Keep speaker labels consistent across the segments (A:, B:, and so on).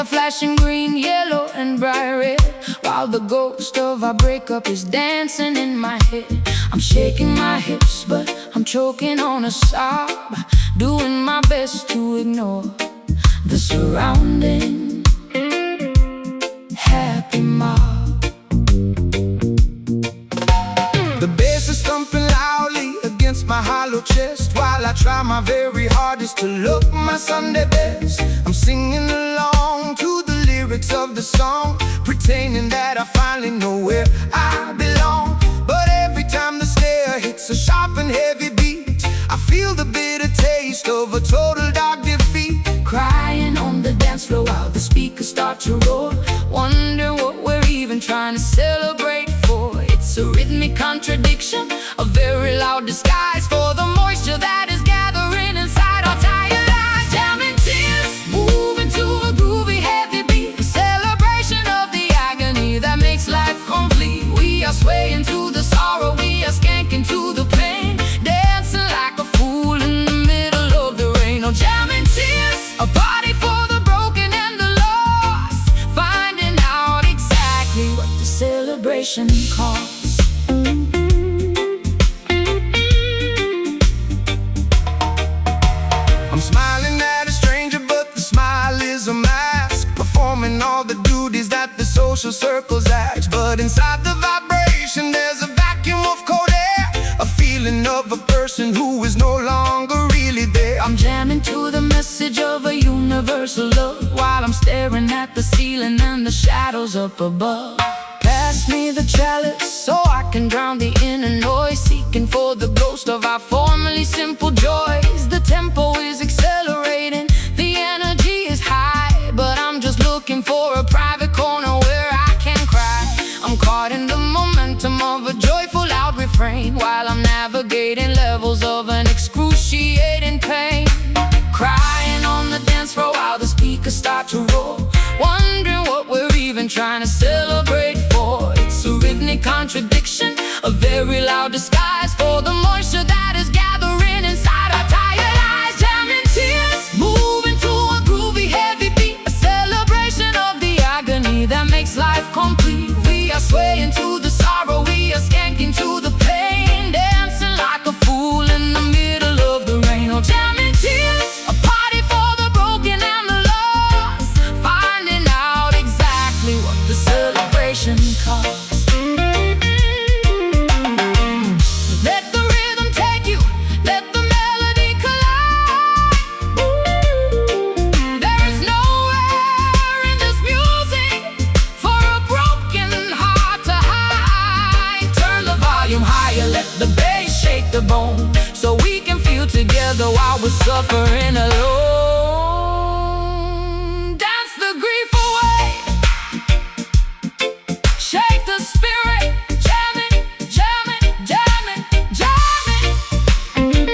A: are flashing green, yellow, and bright red, while the ghost of our breakup is dancing in my head. I'm shaking my hips, but I'm choking on a sob, doing my best to ignore the surrounding happy mob. The bass is thumping loudly against my hollow chest, while I try my very hardest to look my Sunday best. I'm singing along to the lyrics of the song, pretending that I finally know where I belong. But every time the snare hits a sharp and heavy beat, I feel the bitter taste of a total dark defeat. Crying on the dance floor while the speakers start to roar, wonder what we're even trying to celebrate for. It's a rhythmic contradiction, a very loud disguise for the moisture that is gathering inside our tired eyes. Jamming tears, moving to a groovy heavy beat, a celebration of the agony that makes life complete. We are swaying to the sorrow, we are skanking to the pain, dancing like a fool in the middle of the rain. Oh, jamming tears, a party for the broken and the lost, finding out exactly what the celebration costs. I'm smiling at a stranger, but the smile is a mask, performing all the duties that the social circles ask. But inside the vibration there's a vacuum of cold air, a feeling of a person who is no longer really there. I'm jamming to the message of a universal love, while I'm staring at the ceiling and the shadows up above. Pass me the chalice so I can drown the inner noise, seeking for the ghost of our formerly simple joys. The tempo is accelerating, the energy is high, but I'm just looking for a private corner where I can cry. I'm caught in the momentum of a joyful loud refrain, while I'm navigating levels of an excruciating pain. Crying on the dance floor while the speakers start to roar, wondering what we're even trying to celebrate for. It's a rhythmic contradiction, a very loud disguise for the moisture that is gathering inside our tired eyes. Jamming tears, moving to a groovy heavy beat, a celebration of the agony that makes life complete. We are swaying to the sorrow, we are skanking to the pain, dancing like a fool in the middle of the rain. Oh, jamming tears, a party for the broken and the lost, finding out exactly what the celebration costs. Let the rhythm take you, let the melody collide. There is nowhere in this music for a broken heart to hide. Turn the volume higher, let the bass shake the bone, so we can feel together while we're suffering alone. Dance the grief away, shake the spirit, jamming, jamming, jamming, jamming.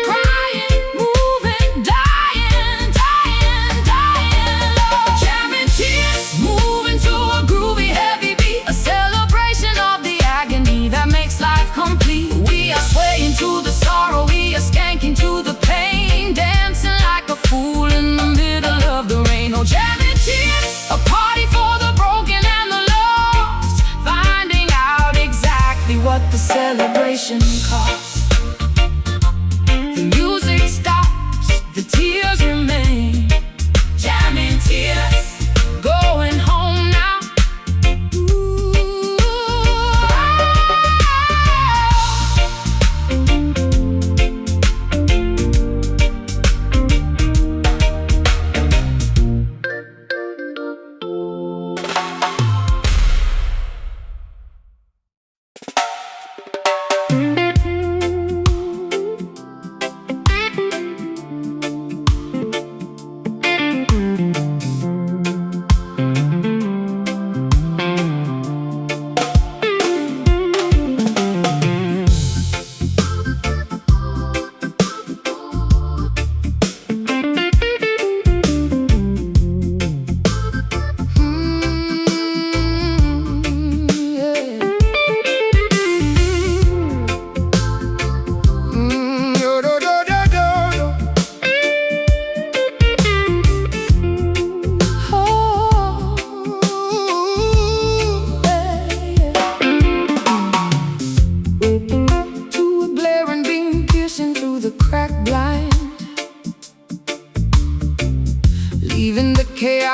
A: Crying, moving, dying, dying, dying. Oh, jamming tears, moving to a groovy heavy beat, a celebration of the agony that makes life complete. We are swaying to the sorrow, we are skanking to the pain, dancing like a fool in the middle of the rain. Oh, jamming tears, a party for the broken and the lost, finding out exactly what the celebration costs. The music stops, the tears remain. Jamming tears, going home now.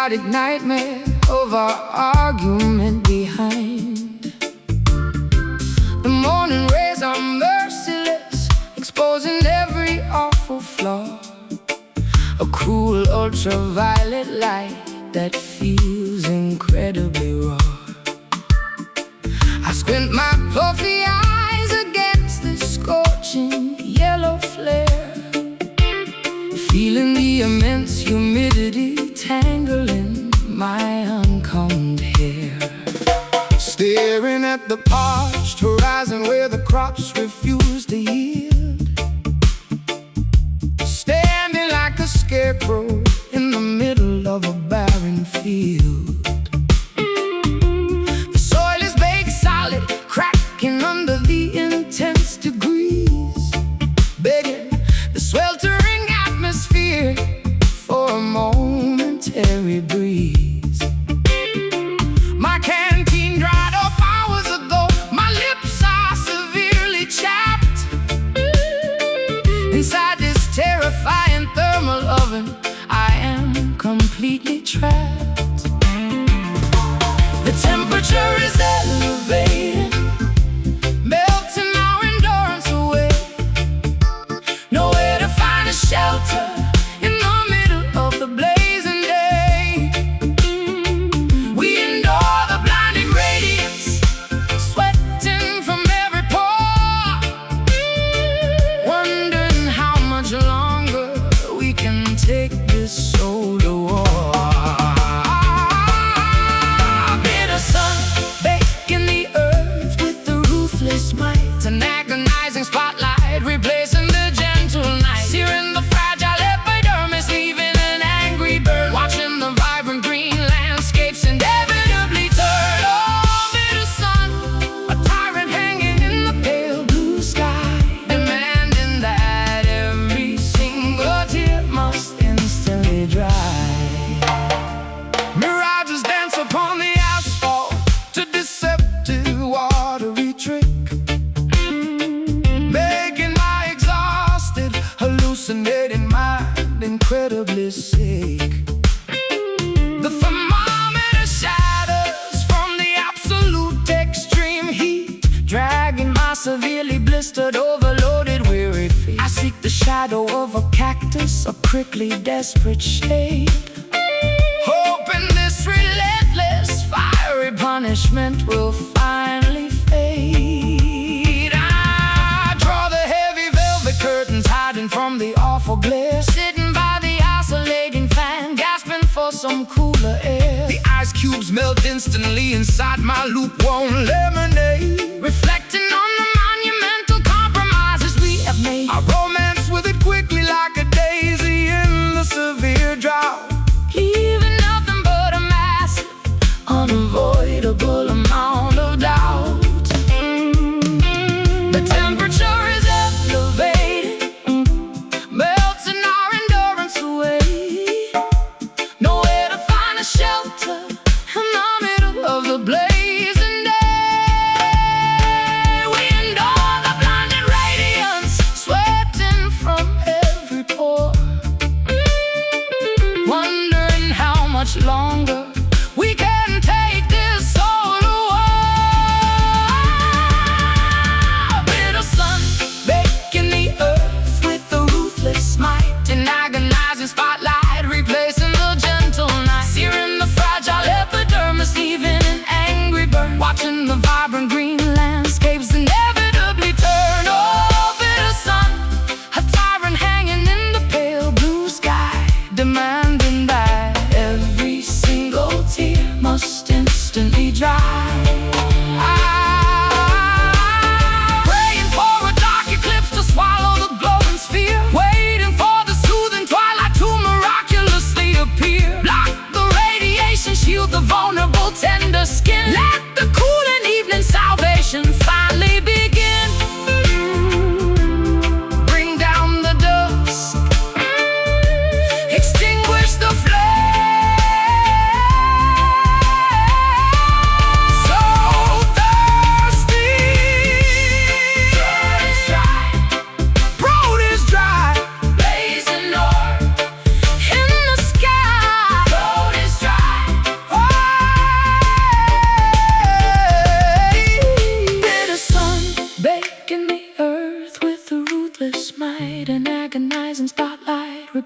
A: chaotic nightmare of our argument behind. The morning rays are merciless, exposing every awful flaw. A cruel ultraviolet light that feels incredibly raw. I squint my puffy eyes against the scorching yellow flare, feeling the immense humidity tangling my uncombed hair. Staring at the parched horizon where the crops refuse to yield, standing like a scarecrow in the middle of a barren field. The soil is baked solid, cracking under the intense degrees, begging the sweltering atmosphere for a momentary breeze. My canteen dried up hours ago, my lips are severely chapped. Inside this terrifying thermal oven, I am completely trapped. The temperature is elevated, melting our endurance away. Nowhere to find a shelter in the middle of the blazing day. We endure the blinding radiance, sweating from every pore, wondering how much longer we can take this solar war. Bitter sun baking the earth with the ruthless might, an agonizing spotlight replacing the gentle night, searing the fragile epidermis, leaving an angry burn, watching the vibrant green landscapes inevitably turn. Oh, bitter sun, a tyrant hanging in the pale blue sky, demanding that every single tear must instantly dry. Mirages dance upon the asphalt to deceptive watery trick, making my exhausted, hallucinating mind incredibly sick. The thermometer shatters from the absolute extreme heat, dragging my severely blistered, overloaded, weary feet. I seek the shadow of a cactus, a prickly, desperate shade, hoping this relentless, fiery punishment will finally fade. I draw the heavy velvet curtains, hiding from the awful glare, sitting by the oscillating fan, gasping for some cooler air. The ice cubes melt instantly inside my lukewarm lemonade, reflecting on the monumental compromises we have made. I romance with it quickly like a daisy in the severe drought, leaving nothing but a massive, unavoidable amount of doubt. The temperature is elevated, melting our endurance away. Nowhere to find a shelter in the middle of the blazing day.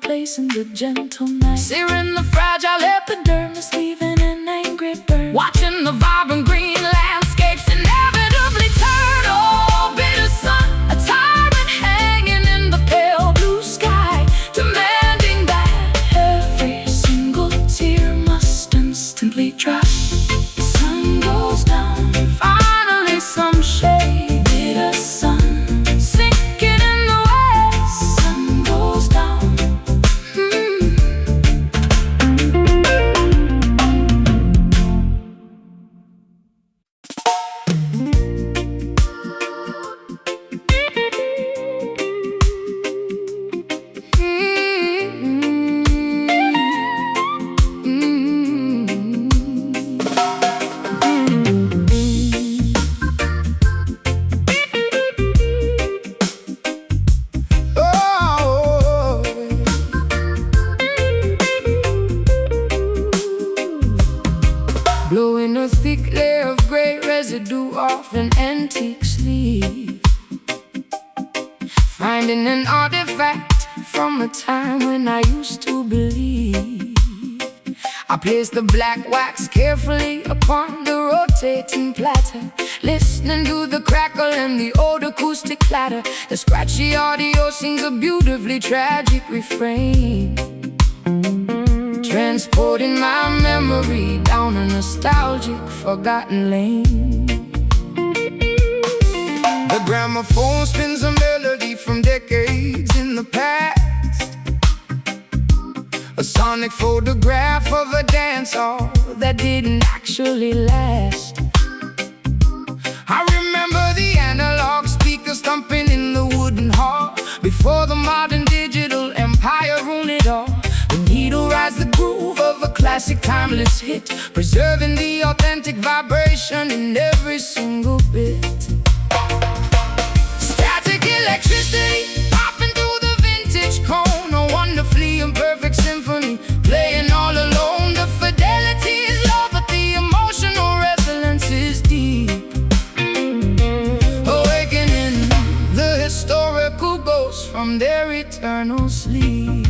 B: replacing the gentle night, searing the fragile epidermis, leaving an angry burn, watching the vibrant green landscapes inevitably turn. Oh, bitter sun, a tyrant hanging in the pale blue sky, demanding that every single tear must instantly dry. The sun goes down, finally some shade. Bitter sun, sinking in the west. Sun goes down.
A: Blowing a thick layer of gray residue off an antique sleeve, finding an artifact from a time when I used to believe. I placed the black wax carefully upon the rotating platter, listening to the crackle and the old acoustic clatter. The scratchy audio sings a beautifully tragic refrain, transporting my memory down a nostalgic, forgotten lane. The gramophone spins a melody from decades in the past, a sonic photograph of a dance hall that didn't actually last. I remember the analog speakers thumping in the wooden hall, before the modern digital empire ruined it all. The needle rides the groove of a classic timeless hit, preserving the authentic vibration in every single bit. Static electricity popping through the vintage cone, a wonderfully imperfect symphony playing all alone. The fidelity is low, but the emotional resonance is deep, awakening the historical ghosts from their eternal sleep.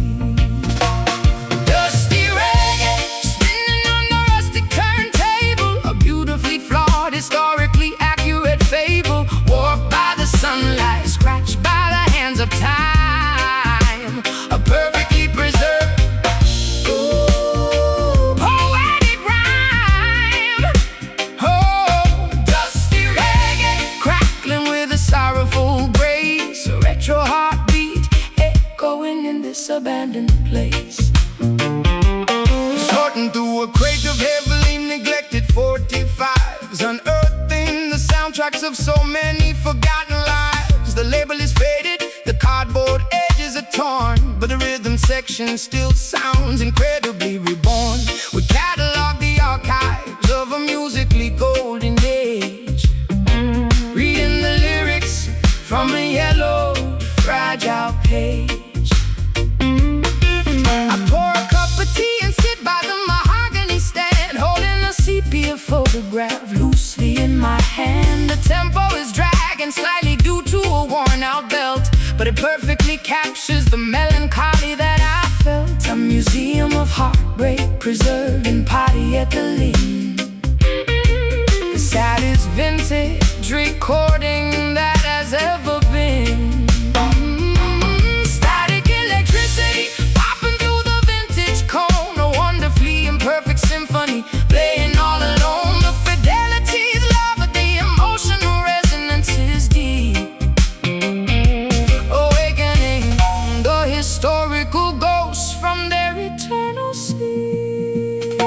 A: Dusty reggae spinning on the rustic turntable, a beautifully flawed, historically accurate fable, warped by the sunlight, scratched by the hands of time, a perfectly preserved, poetic rhyme. Oh, dusty reggae, crackling with a sorrowful grace, a retro heartbeat echoing in this abandoned place. Sorting through a crate of heavily neglected 45s, unearthing the soundtracks of so many forgotten lives. The label is faded, the cardboard edges are torn, but the rhythm section still sounds incredibly reborn. We catalog the archives of a musically golden age, reading the lyrics from a yellowed, fragile page. I pour a cup of tea and sit by the mahogany stand, holding a sepia photograph loosely in my hand. The tempo is dragging slightly due to a worn-out belt, but it perfectly captures the melancholy that I felt. A museum of heartbreak preserved in polyethylene, the saddest vintage recording that has ever been. Static electricity popping through the vintage cone, a wonderfully imperfect symphony playing all alone. The fidelity is low, but the emotional resonance is deep, awakening the historical ghosts from their eternal sleep.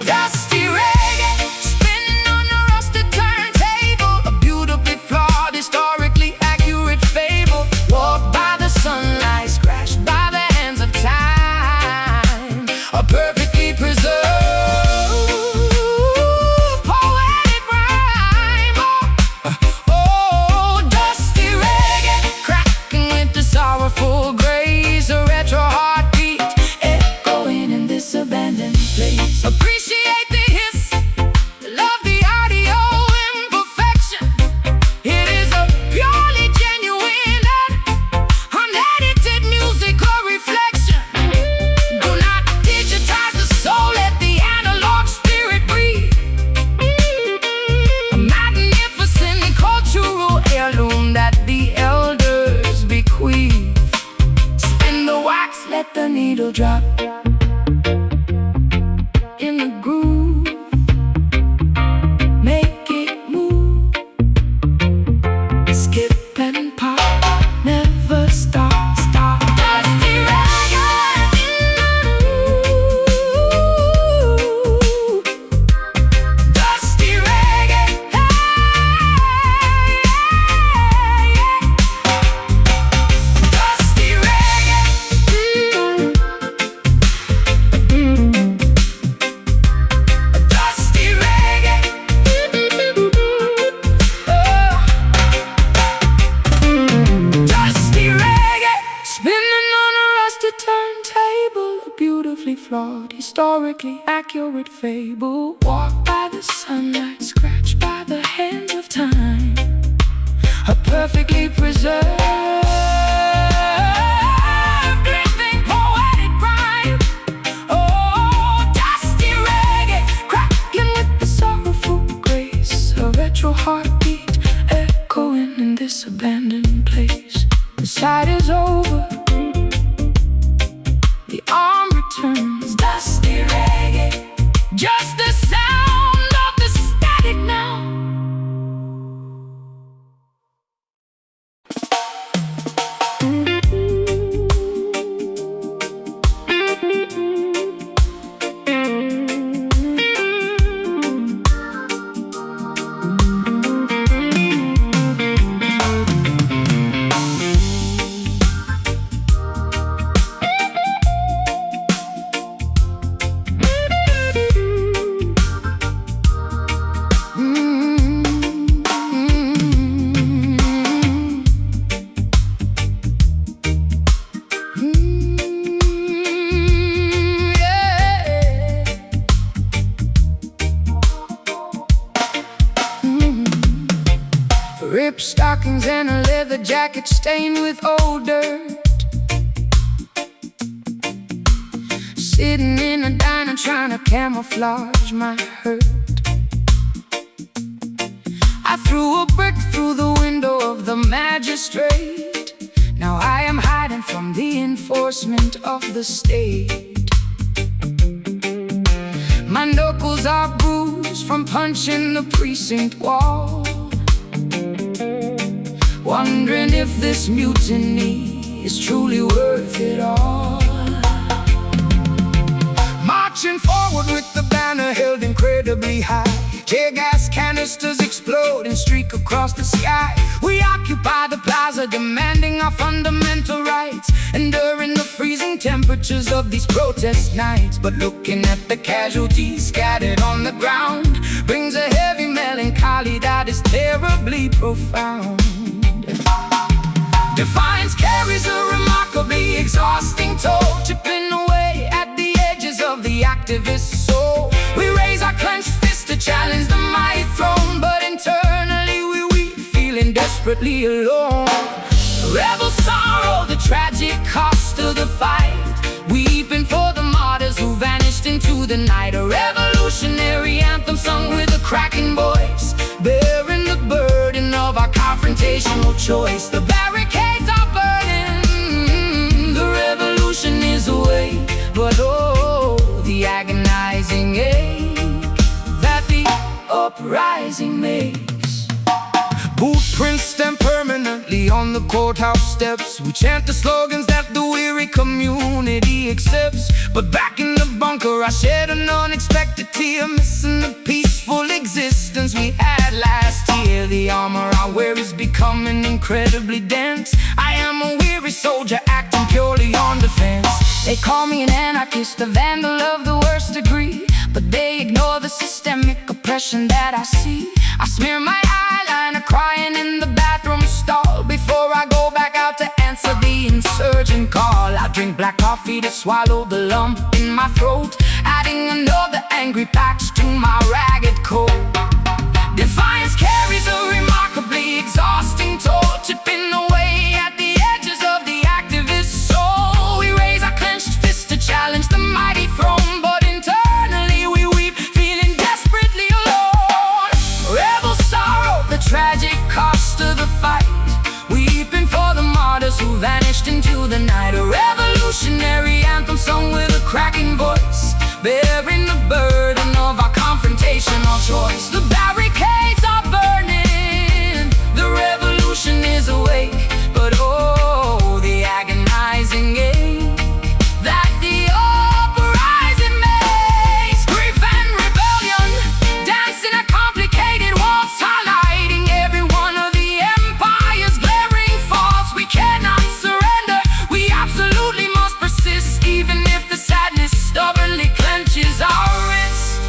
A: Dusty
B: perfectly accurate fable. Walked by the sunlight, scratched by the hands of time. A perfectly preserved living poetic rhyme. Oh, dusty reggae, cracking with the sorrowful grace. A retro heartbeat echoing in this abandoned place. The sight is over, the arm returns. Dusty reggae, just the sound of the static now. Ripped stockings and a leather jacket stained with old dirt. Sitting in a diner trying to camouflage my hurt. I threw a brick through the window of the magistrate. Now I am hiding from the enforcement of the state. My knuckles are bruised from punching the precinct wall. Wondering if this mutiny is truly worth it all. Marching forward with the banner held incredibly high. Tear gas canisters explode and streak across the sky. We occupy the plaza, demanding our fundamental rights, enduring the freezing temperatures of these protest nights. But looking at the casualties scattered on the ground brings a heavy melancholy that is terribly profound. Defiance carries a remarkably exhausting toll, chipping away at the edges of the activist soul. We raise our clenched fists to challenge the mighty throne, but internally we weep, feeling desperately alone. Rebel sorrow, the tragic cost of the fight, weeping for the martyrs who vanished into the night. A revolutionary anthem sung with a cracking voice, bearing the burden of our confrontational choice. The barricades are burning, the revolution is awake, but oh, the agonizing ache that the uprising makes. Boot prints stamped permanently on the courthouse steps. We chant the slogans that the weary community accepts. But back in the bunker I shed an unexpected tear, missing the peaceful existence we had last year. The armor I wear is becoming incredibly dense. I am a weary soldier acting purely on defense. They call me an anarchist, a vandal of the worst degree, but they ignore the systemic oppression that I see. I smear my eyeliner crying in the bathroom stall before I go back out to answer the insurgent call. I drink black coffee to swallow the lump in my throat, adding another angry patch to my ragged coat. Defiance carries a remarkably exhausting toll, chipping away at the edges of the activist soul. We raise our clenched fists to challenge the mighty throne, but internally we weep, feeling desperately alone. Rebel sorrow, the tragic cost of the fight, weeping for the martyrs who vanished into the night. A revolutionary anthem sung with a cracking voice, bearing the burden of our confrontational choice. The barricades are burning, the revolution is awake, but oh, the agonizing ache that the uprising makes. Grief and rebellion dance in a complicated waltz, highlighting every one of the empire's glaring faults. We cannot surrender, we absolutely must persist, even if the sadness stubbornly clenches our wrist.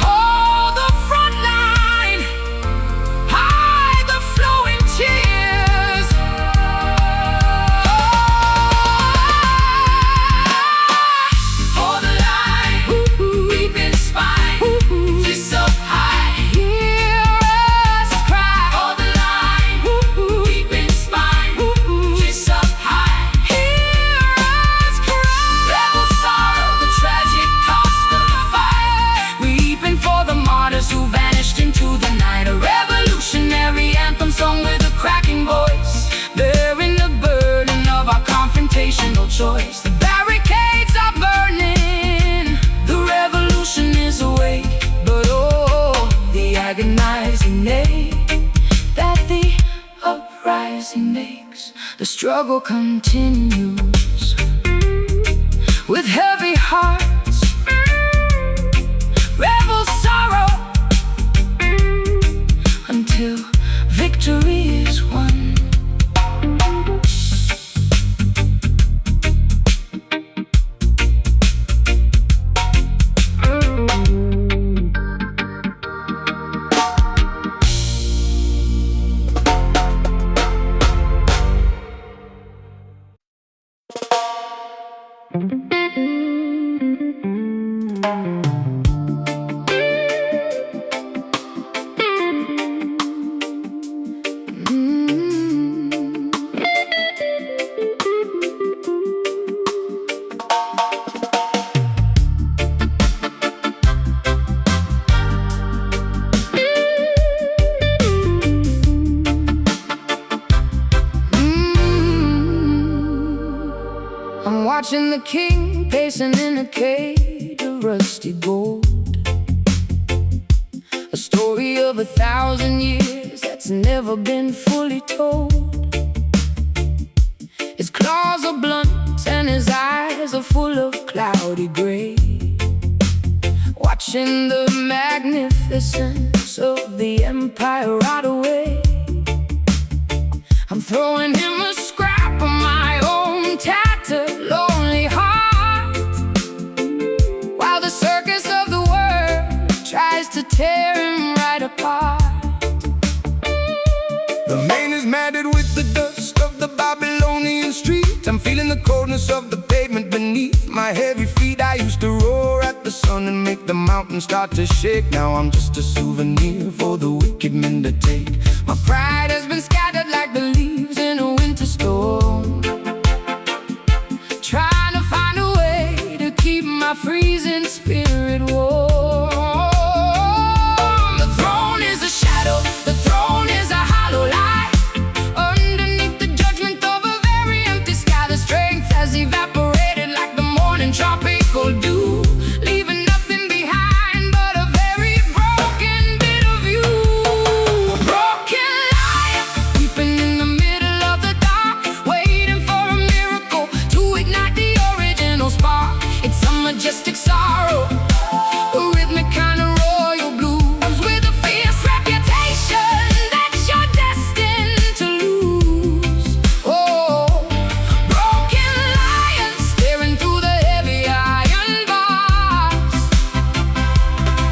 B: Oh, the front line sacrifice he makes, the struggle continues. With heavy hearts, rebel sorrow, until victory is won. I'm watching the king pacing in a cage of rusty gold, a story of 1,000 years that's never been fully told. His claws are blunt and his eyes are full of cloudy gray. Watching the magnificence of the empire rot away, I'm throwing him a scrap of my own tattered, lonely heart, while the circus of the world tries to tear him right apart.
A: The mane is matted with the dust of the Babylonian street. I'm feeling the coldness of the pavement beneath my heavy feet. I used to roar at the sun and make the mountains start to shake. Now I'm just a souvenir for the wicked men to take. My pride has been scattered like the leaves in a winter storm,
B: Trying to find a way to keep my freezing spirit warm. The throne is a shadow, the throne is a hollow lie. Underneath the judgment of a very empty sky, the strength has evaporated like the morning tropical dew, leaving nothing behind but a very broken bit of you. A broken liar, weeping in the middle of the dark, waiting for a miracle to ignite the original spark. It's a majestic sorrow, a rhythmic kind of royal blues, with a fierce reputation that you're destined to lose. Oh, broken lions staring through the heavy iron bars,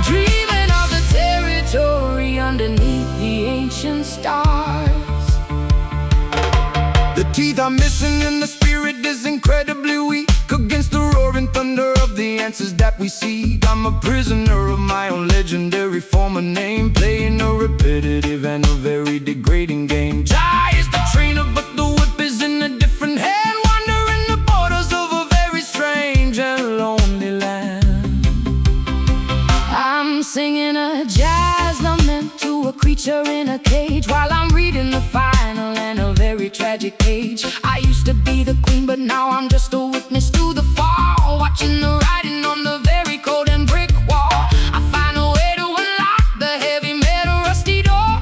B: dreaming of the territory underneath the ancient stars.
A: The teeth are missing and the spirit is incredibly weak against the roaring thunder of the answers that we seek. I'm a prisoner of my own legendary form of name, playing a repetitive and a very degrading game. Jai is the trainer, but the whip is in a different hand, wandering the borders of a very strange and lonely land.
B: I'm singing a jazz lament to a creature in a cage, while I'm reading the final and a very tragic page. I used to be the queen, but now I'm just a witness to the fall, watching the writing on the very cold and brick wall. I find a way to unlock the heavy metal rusty door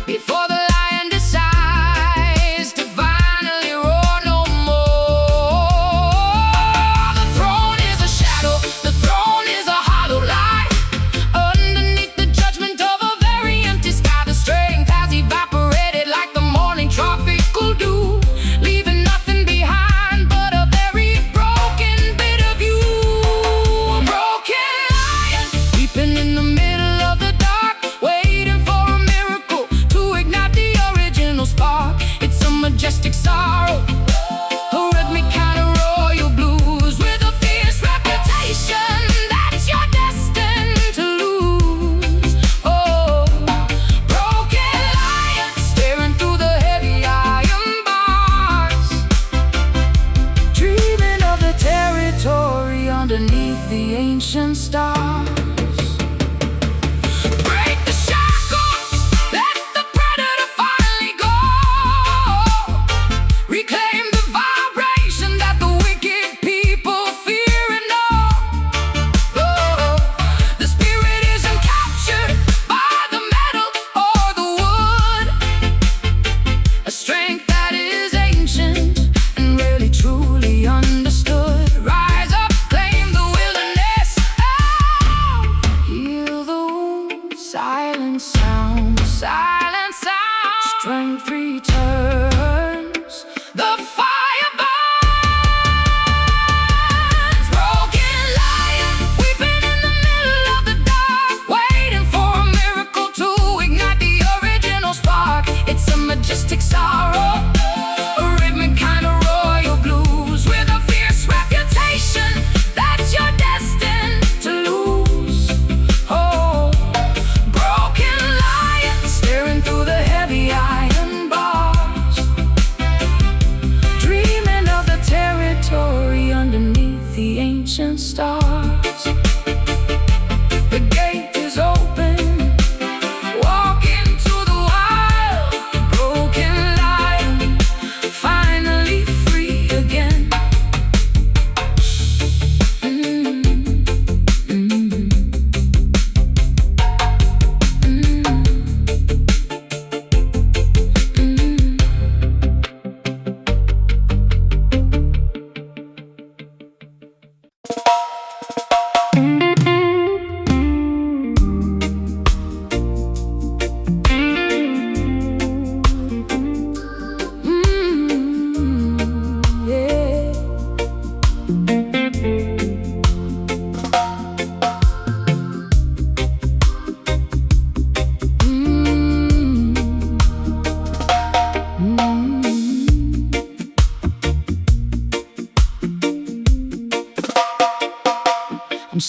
B: before the lion decides to finally roar no more. The throne is a shadow, the throne is a hollow lie. Underneath the judgment of a very empty sky, the strength has evaporated like the morning tropical dew, leaving nothing behind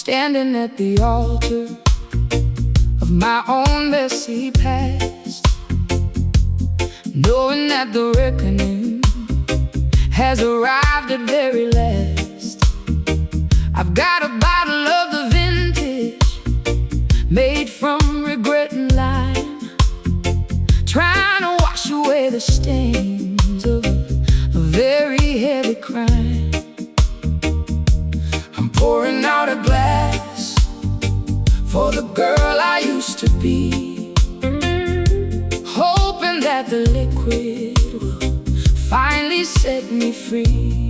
B: standing at the altar of my own messy past, knowing that the reckoning has arrived at very last. I've got a bottle of the vintage made from regret and lime, trying to wash away the stains of a very heavy crime. I'm pouring out a glass for the girl I used to be, hoping that the liquid will finally set me free.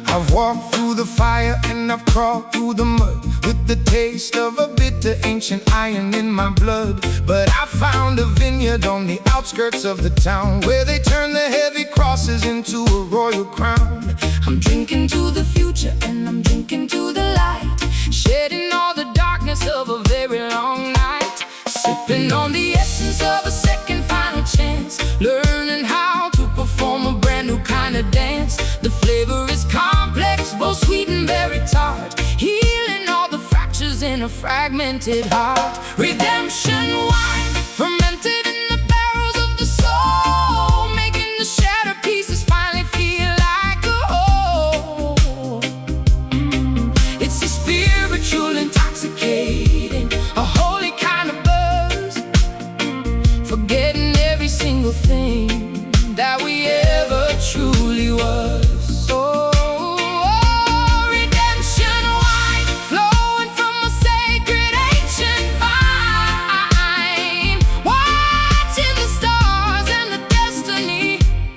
A: I've walked through the fire and I've crawled through the mud, with the taste of a bitter ancient iron in my blood. But I found a vineyard on the outskirts of the town, where they turn the heavy crosses into a royal crown.
B: I'm drinking to the future and I'm drinking to the light, shedding all the darkness of a very long night, sipping on the essence of a second final chance, learning how to perform a brand new kind of dance. The flavor is complex, both sweet and very tart, healing all the fractures in a fragmented heart. Redemption wine, fermented in the barrels of the soul, making the shattered pieces finally feel like a whole. It's a spiritual intoxicating, a holy kind of buzz, forgetting every single thing that we ever truly was.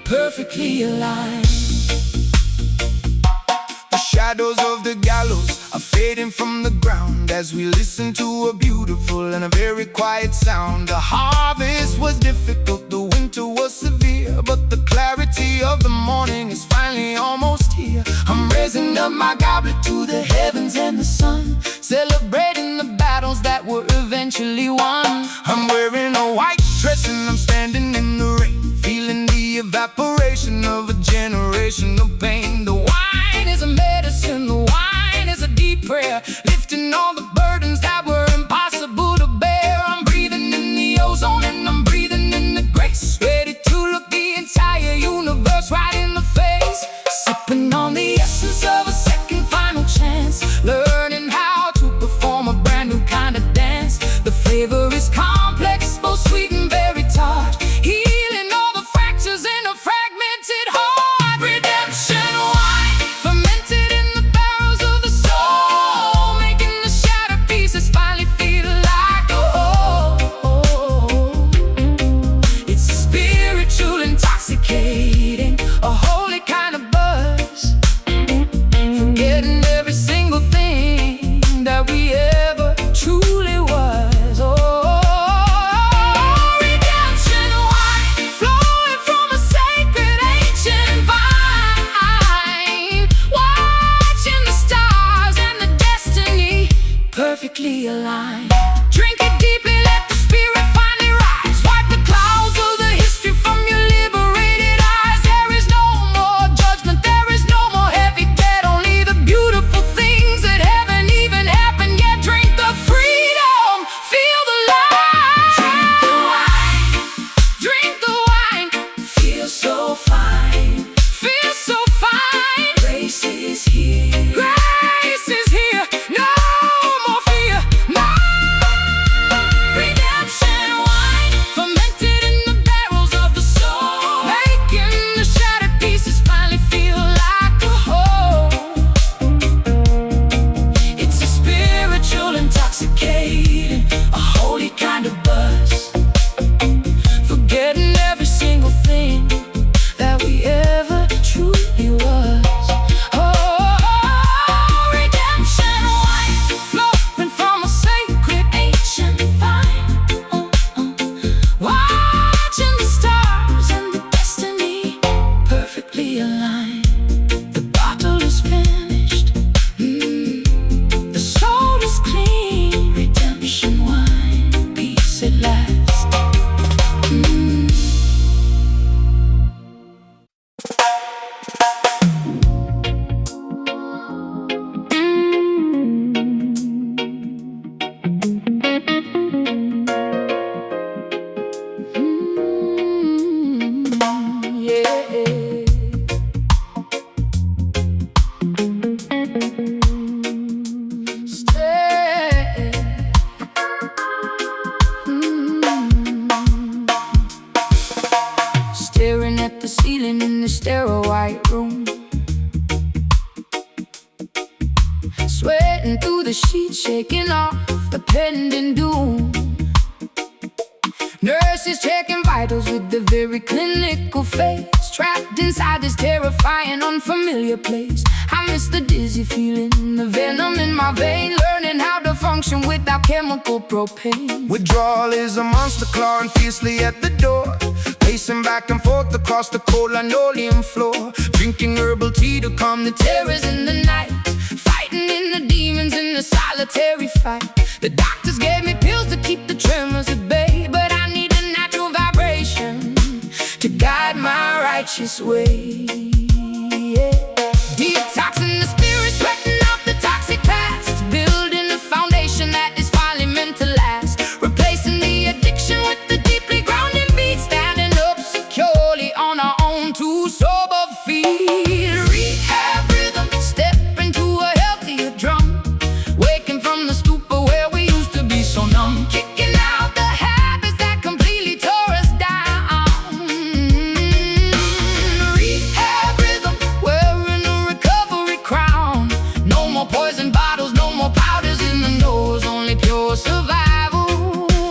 B: Perfectly aligned.
A: The shadows of the gallows are fading from the ground as we listen to a beautiful and a very quiet sound. The harvest was difficult, the winter was severe, but the clarity of the morning is finally almost here. I'm raising up my goblet to the heavens and the sun, celebrating the battles that were eventually won. I'm wearing a white dress and I'm standing in the rain, feeling the evaporation of a generation of pain. The wine is a medicine, the wine is a deep prayer, lifting all the burdens that were impossible to bear. I'm breathing in the ozone and I'm breathing in the grace, ready to look the entire universe right in the face, sipping on the essence of a second final chance, learning how to perform a brand new kind of dance. The flavor is complex,
B: the ceiling in the sterile white room. Sweating through the sheets, shaking off the pending doom. Nurses checking vitals with the very clinical face, trapped inside this terrifying, unfamiliar place. I miss the dizzy feeling, the venom in my vein, learning how to function without chemical propane.
A: Withdrawal is a monster clawing fiercely at the door, pacing back and forth across the cold linoleum floor, drinking herbal tea to calm the terrors in the night, fighting in the demons in the solitary fight. The doctors gave me pills to keep the tremors at bay, but I need a natural vibration to guide my righteous way. Detoxing the spirit, sweating out the toxic past, building a foundation that is finally meant to last, replacing the addiction with the deeply grounding beat, standing up securely on our own two sober feet. Rehab rhythm, step into a healthier drum, waking from the stupor where we used to be so numb, kicking out the habits that completely tore us down. Rehab rhythm, wearing a recovery crown. No more poison bottles, no more powders in the nose, only pure survival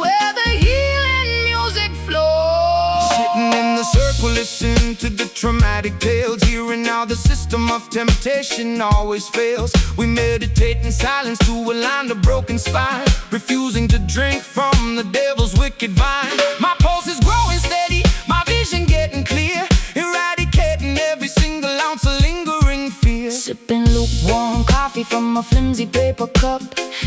A: where the healing music flows. Sitting in the circle, listening to the traumatic tales, hearing how the system of temptation always fails. We meditate in silence to align the broken spine, refusing to drink from the devil's wicked vine. My pulse is growing steady, my vision getting clear, eradicating every single ounce of lingering fear.
B: Sipping lukewarm coffee from a flimsy paper cup,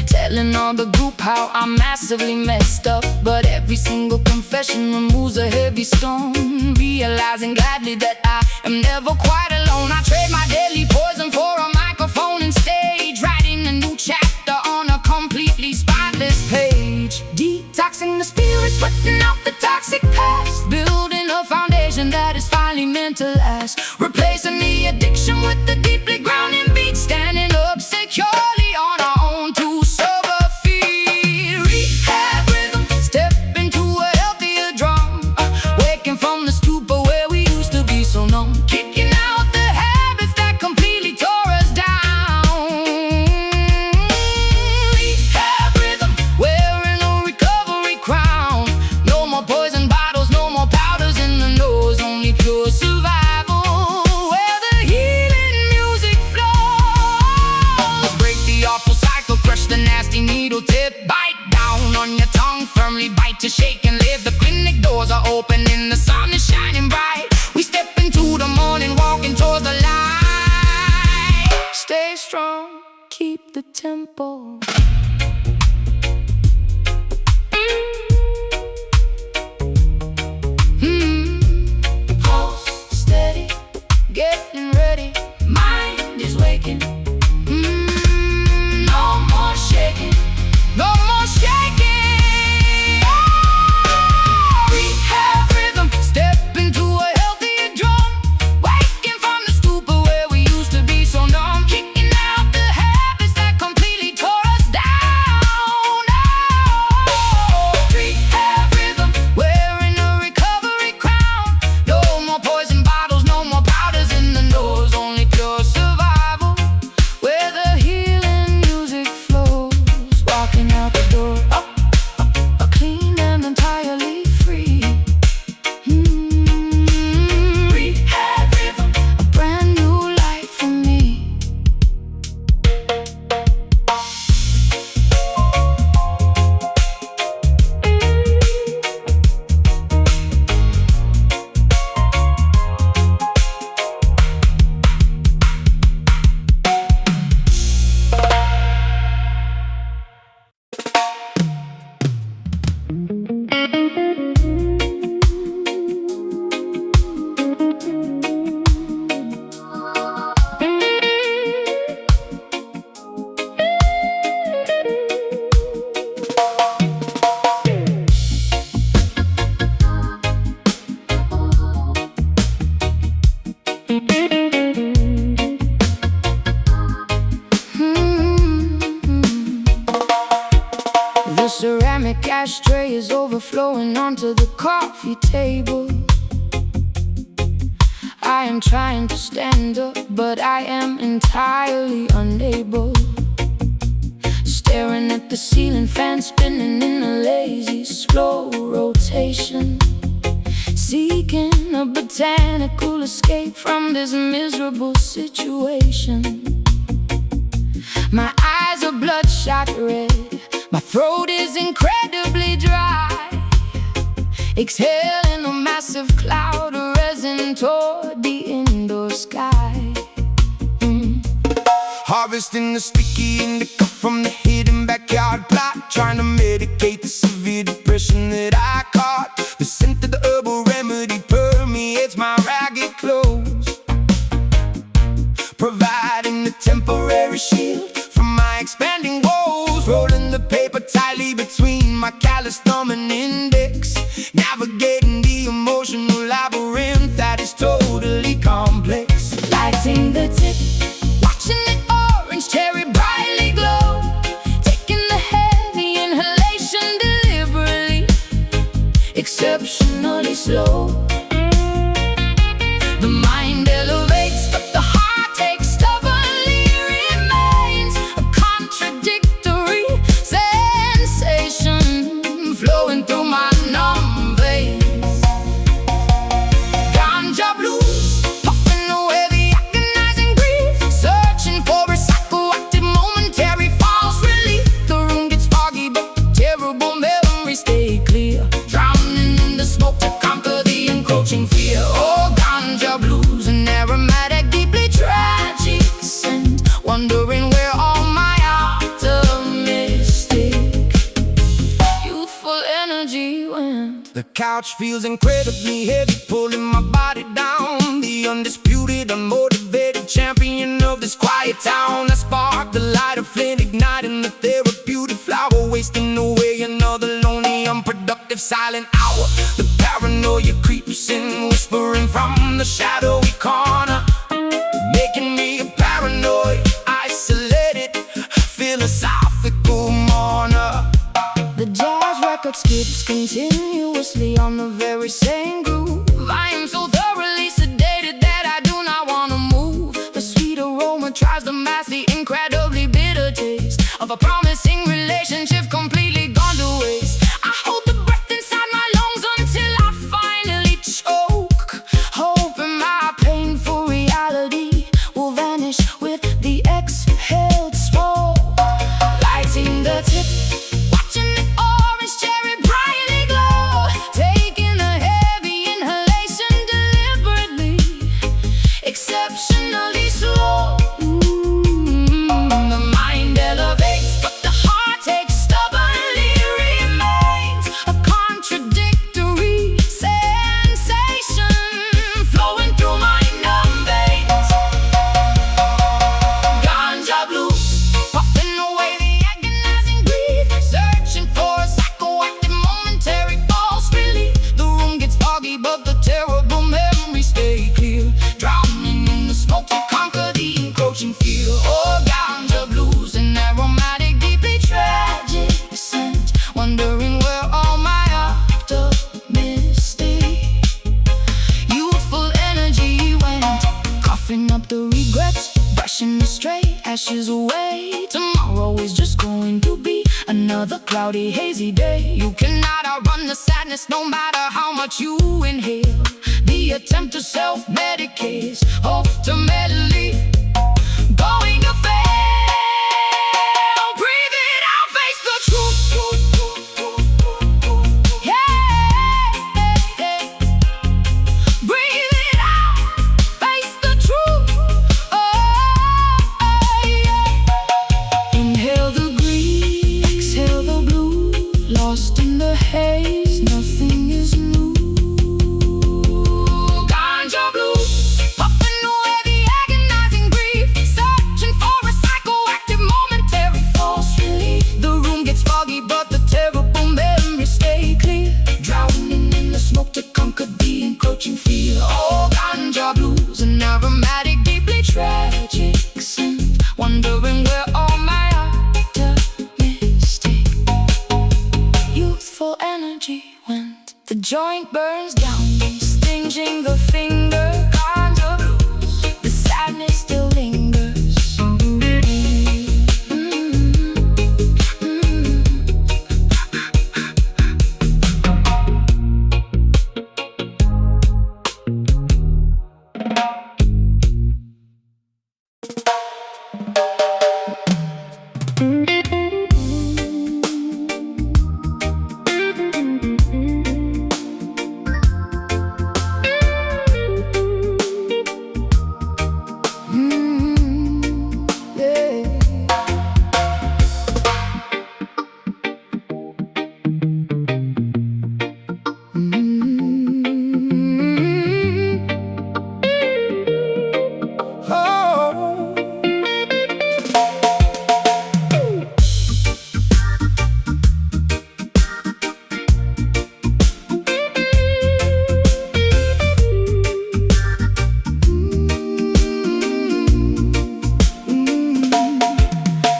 B: telling all the group how I'm massively messed up. But every single confession removes a heavy stone, realizing gladly that I am never quite alone. I trade my deadly poison for a microphone and stage, writing a new chapter on a completely spotless page. Detoxing the spirit, sweating out the toxic past, building a foundation that is finally meant to last, replacing the addiction with the deeply grounding beat, standing up securely on our own two sober feet. Rehab rhythm, step into a healthier drum, waking from the stupor where we used to be so numb, kicking out the habits that completely tore us down. Rehab rhythm, wearing a recovery crown. No more poison bottles, no more powders in the nose, only pure survival where the healing music flows. Break the awful cycle, crush the nasty needle tip, bite down on your tongue, firmly bite to shake and live. The clinic doors are open and the sun is shining bright. We step into the morning, walking towards the light. Stay strong, keep the tempo. Pulse steady, getting ready, mind is waking. No more shaking, no more shaking. Rehab rhythm, step into a healthier drum, waking from the stupor where we used to be so numb, kicking out the habits that completely tore us down. Rehab rhythm, wearing a recovery crown. No more poison bottles, no more powders in the nose, only pure survival where the healing music flows. Walking out the door, clean and entirely free. Rehab rhythm, a brand new life for me. The ceramic ashtray is overflowing onto the coffee table. I am trying to stand up, but I am entirely unable. Staring at the ceiling fan spinning in a lazy, slow rotation, seeking a botanical escape from this miserable situation. My eyes are bloodshot red, my throat is incredibly dry, exhaling a massive cloud of resin toward the indoor sky.
A: Harvesting the sticky indica from the hidden backyard plot, trying to medicate the severe depression that I caught. The scent of the herbal remedy permeates my ragged clothes, providing the temporary shield from my expanding woes. Rolling the paper tightly between my callous thumb and index, navigating the emotional labyrinth that is totally complex.
B: Lighting the tip, watching the orange cherry brightly glow, taking the heavy inhalation deliberately, exceptionally slow. The mind elevates, but the heart takes stubbornly remains. A contradictory sensation flowing through my numb veins. Ganja blues, puffing away the agonizing grief, searching for a psychoactive momentary false relief. The room gets foggy, but the terrible memories stay clear, drowning in the smoke to conquer the encroaching fear. Oh, ganja blues, an aromatic, deeply tragic scent, wondering where all my optimistic youthful energy went.
A: The couch feels incredibly heavy, pulling my body down. The undisputed, unmotivated champion of this quiet town. I spark the light of flint, igniting the therapeutic flower, wasting away another lonely, unproductive, silent hour. The paranoia creeps in, whispering from the shadowy corner, making me a paranoid, isolated, philosophical mourner.
B: The jazz record skips continuously on the very same groove. I am so thoroughly sedated that I do not want to move. The sweet aroma tries to mask the incredibly bitter taste of a promising relationship completely gone to waste. I hold the breath inside my lungs until I finally choke, hoping my painful reality will vanish with the exhaled smoke. Lighting the tip, watching the orange cherry brightly glow, taking the heavy inhalation deliberately, exceptionally slow. The mind elevates, but the heart takes stubbornly remains. A contradictory sensation flowing through my numb veins. Ganja blues, puffing away the agonizing grief, searching for a psychoactive momentary false relief. The room gets foggy, but the terrible memories stay clear, drowning in the smoke to conquer the encroaching fear. Oh, ganja blues, an aromatic, deeply tragic scent, wondering where all my optimistic youthful energy went. Coughing up the regrets, brushing the stray ashes away. Tomorrow is just going to be another cloudy, hazy day. You cannot outrun the sadness, no matter how much you inhale. The attempt to self-medicate is ultimately going to fail. Breathe it out, face the truth. Yeah, breathe it out, face the truth. Oh, yeah. Inhale the green, exhale the blue, lost in the haze, nothing is new. Ganja blues, puffing away the agonizing grief, searching for a psychoactive momentary false relief. The room gets foggy, but the terrible memories stay clear, drowning in the smoke to conquer the encroaching fear. Oh, ganja blues, an aromatic, deeply tragic scent, wondering where all my optimistic youthful energy went. The joint burns down, stinging the finger. Ganja sadness still lingers.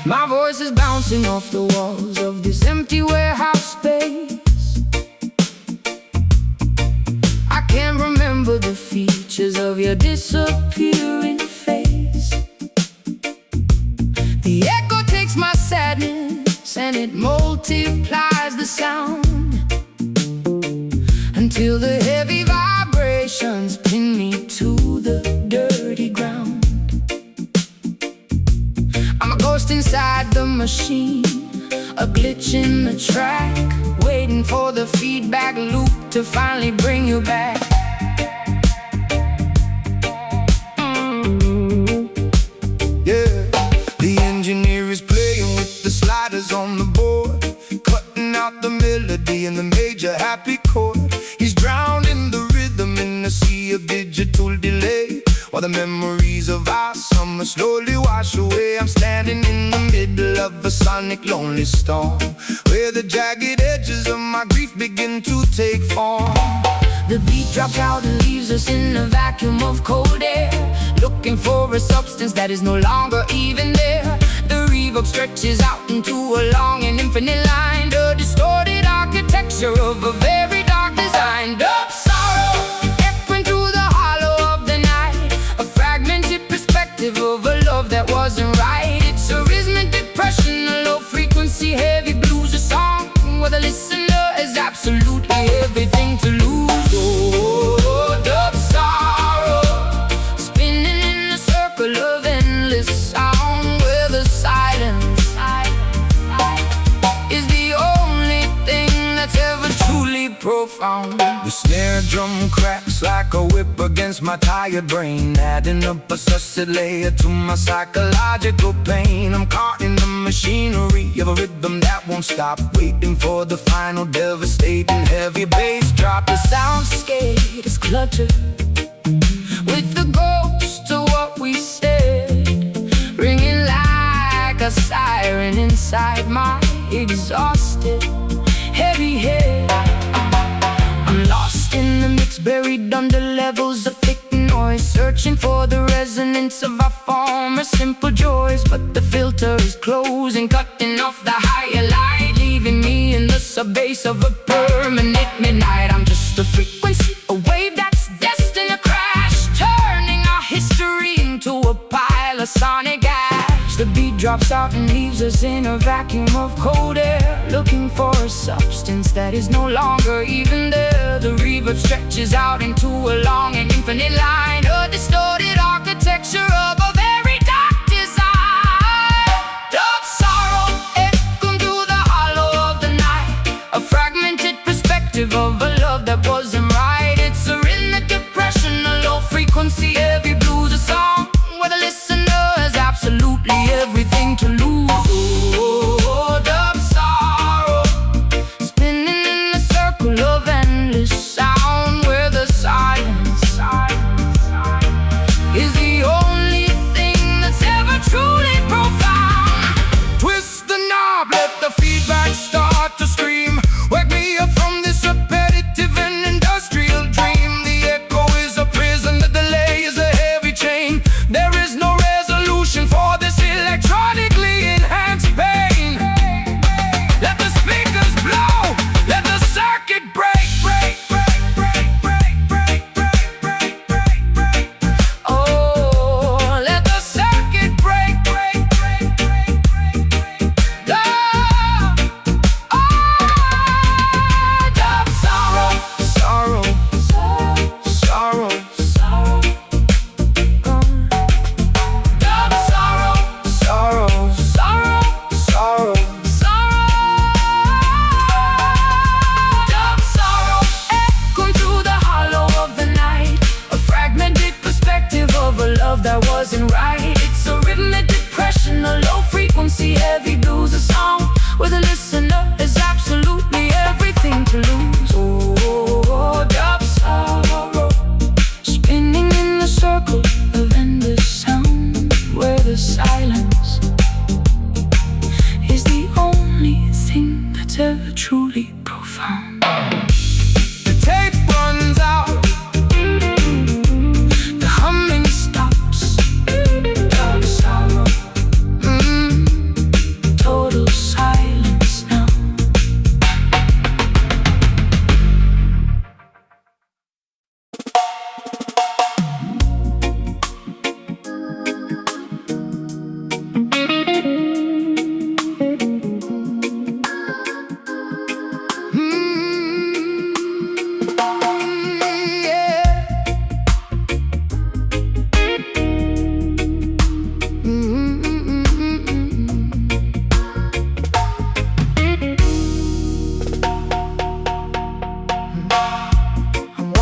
B: My voice is bouncing off the walls of this empty warehouse space. I can't remember the features of your disappearing face. The echo takes my sadness and it multiplies the sound until the heavy vibrations pin me to the dirty ground. I'm a ghost inside the machine, a glitch in the track, waiting for the feedback loop to finally bring you back.
A: Yeah, the engineer is playing with the sliders on the board, cutting out the melody and the major happy chord. He's drowned in the rhythm in a sea of digital delay, while the memories of our summer slowly wash away. I'm standing in the middle of a sonic lonely storm, where the jagged edges of my grief begin to take form.
B: The beat drops out and leaves us in a vacuum of cold air, looking for a substance that is no longer even there. The reverb stretches out into a long and infinite line, the distorted architecture of a very dark design. Dub sorrow echoing through the hollow of the night, a fragmented perspective of a love that wasn't right. It's a rhythmic depression, a low frequency heavy blues, a song where the listener has absolutely everything to lose. Oh, dub sorrow, spinning in a circle of endless sound, where the silence is the only thing that's ever truly profound.
A: The snare drum cracks like a whip against my tired brain, adding up a sussed layer to my psychological pain. I'm caught in the machinery of a rhythm that won't stop, waiting for the final devastating heavy bass drop.
B: The soundscape is cluttered with the ghost of what we said, ringing like a siren inside my exhausted, heavy head. I'm lost in the mix, buried under levels of thick noise, searching for the resonance of our former simple joys. But the filter is closing, cutting off the higher light, leaving me in the sub-bass of a permanent midnight. I'm just a frequency, a wave that's destined to crash, turning our history into a pile of sonic ash. The beat drops out and leaves us in a vacuum of cold air, looking for a substance that is no longer even there. The reverb stretches out into a long and infinite line, a distorted architecture of a very dark design. Dub sorrow echoing through the hollow of the night, a fragmented perspective of a love that wasn't right. It's a rhythmic depression, a low frequency heavy blues, a song where the listener has absolutely everything to lose. Oh, dub sorrow, spinning in a circle of endless sound, where the silence is the only thing that's ever truly profound.
A: Twist the knob, let the feedback start to scream. Wake me up from this repetitive and industrial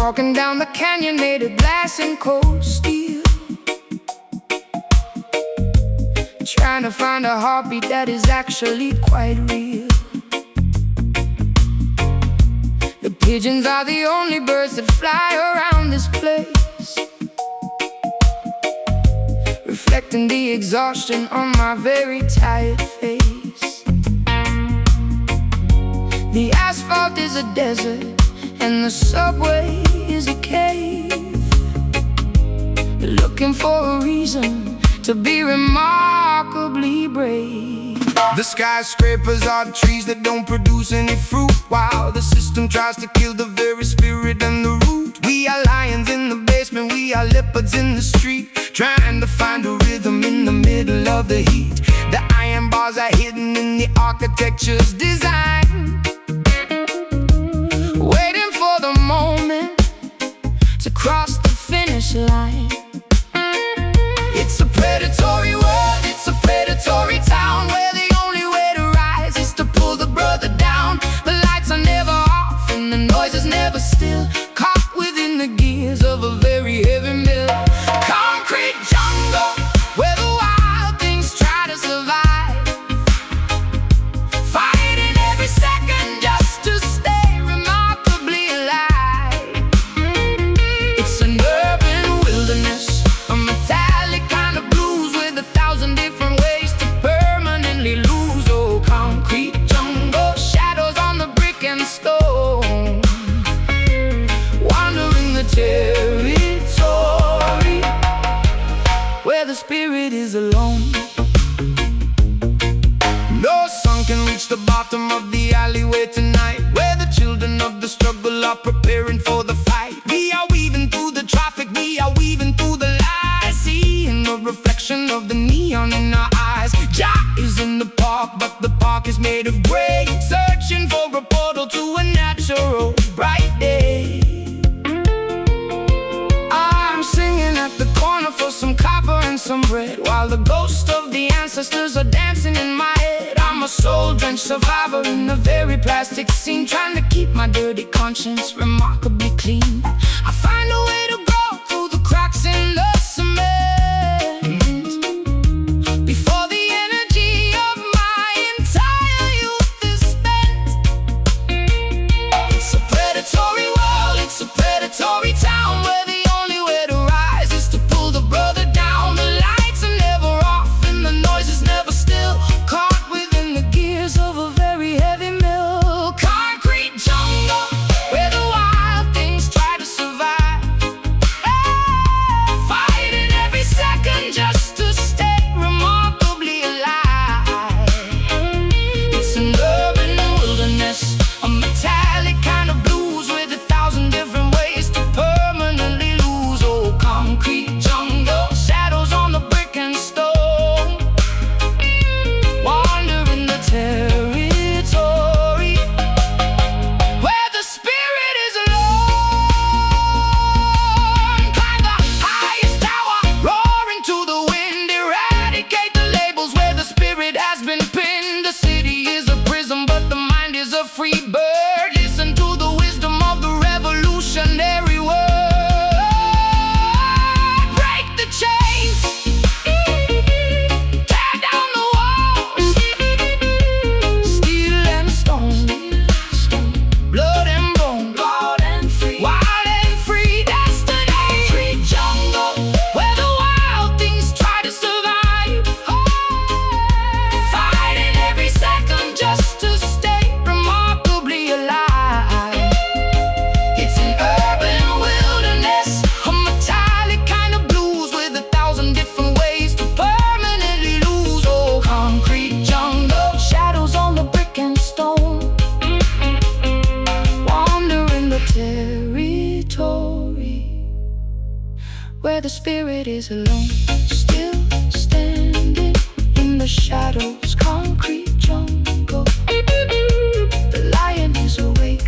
B: walking down the canyon made of glass and cold steel, trying to find a heartbeat that is actually quite real. The pigeons are the only birds that fly around this place, reflecting the exhaustion on my very tired face. The asphalt is a desert and the subway is a cave, looking for a reason to be remarkably brave.
A: The skyscrapers are the trees that don't produce any fruit, while the system tries to kill the very spirit and the root. We are lions in the basement, we are leopards in the street, trying to find a rhythm in the middle of the heat. The iron bars are hidden in the architecture's design,
B: waiting for the moment to cross the finish line.
A: It's a predatory world, it's a predatory town, where the only way to rise is to pull the brother down.
B: The lights are never off and the noise is never still, caught within the gears of a very heavy mill.
A: Concrete jungle,
B: where the wild things try to survive,
A: fighting every second just to stay remarkably alive.
B: it's an urban wilderness, a metallic kind of blues with 1,000 different ways to permanently lose. Oh, concrete jungle, shadows on the brick and stone, wandering the territory where the spirit is alone.
A: No sun can reach the bottom of the alleyway tonight, where the children of the struggle are preparing for the fight. We are weaving through the traffic, we are weaving through the lies, seeing the reflection of the neon in our eyes. Jah is in the park, but the park is made of gray, searching for a portal to a natural bright day.
B: I'm singing at the corner for some copper and some bread, while the ghosts of the ancestors are dancing in my head. I'm a soul-drenched survivor in a very plastic scene, trying to keep my dirty conscience remarkably clean. I find a way to go through the cracks in the cement before the energy of my entire youth is spent.
A: It's a predatory world, it's a predatory town, where the only way to rise is to pull the brother down.
B: The lights are never off and the noise is never still, caught within the gears of a very heavy mill.
A: Concrete jungle,
B: where the wild things try to survive,
A: fighting every second just to stay remarkably alive.
B: it's an urban wilderness, a metallic kind of blues with 1,000 different ways to permanently lose. Oh, concrete jungle, shadows on the brick and stone, wandering the territory where the spirit is alone. Climb the highest tower, roaring to the wind, eradicate the labels where the spirit has been pinned. The city is a prison, but the mind is a free bird. Listen to the wisdom of the revolutionary word. Break the chains, tear down the walls, steel and stone, blood and bone,
A: Wild and free,
B: wild and free destiny.
A: concrete jungle,
B: Where the wild things try to survive,
A: fighting every second
B: just to stay remarkably alive.
A: It's an urban
B: Wilderness, a metallic kind of blues with 1,000 different ways to permanently lose. Oh, concrete jungle, shadows on the brick and stone, wandering the territory where the spirit is alone, still standing in the shadows. Concrete jungle, the lion is awake.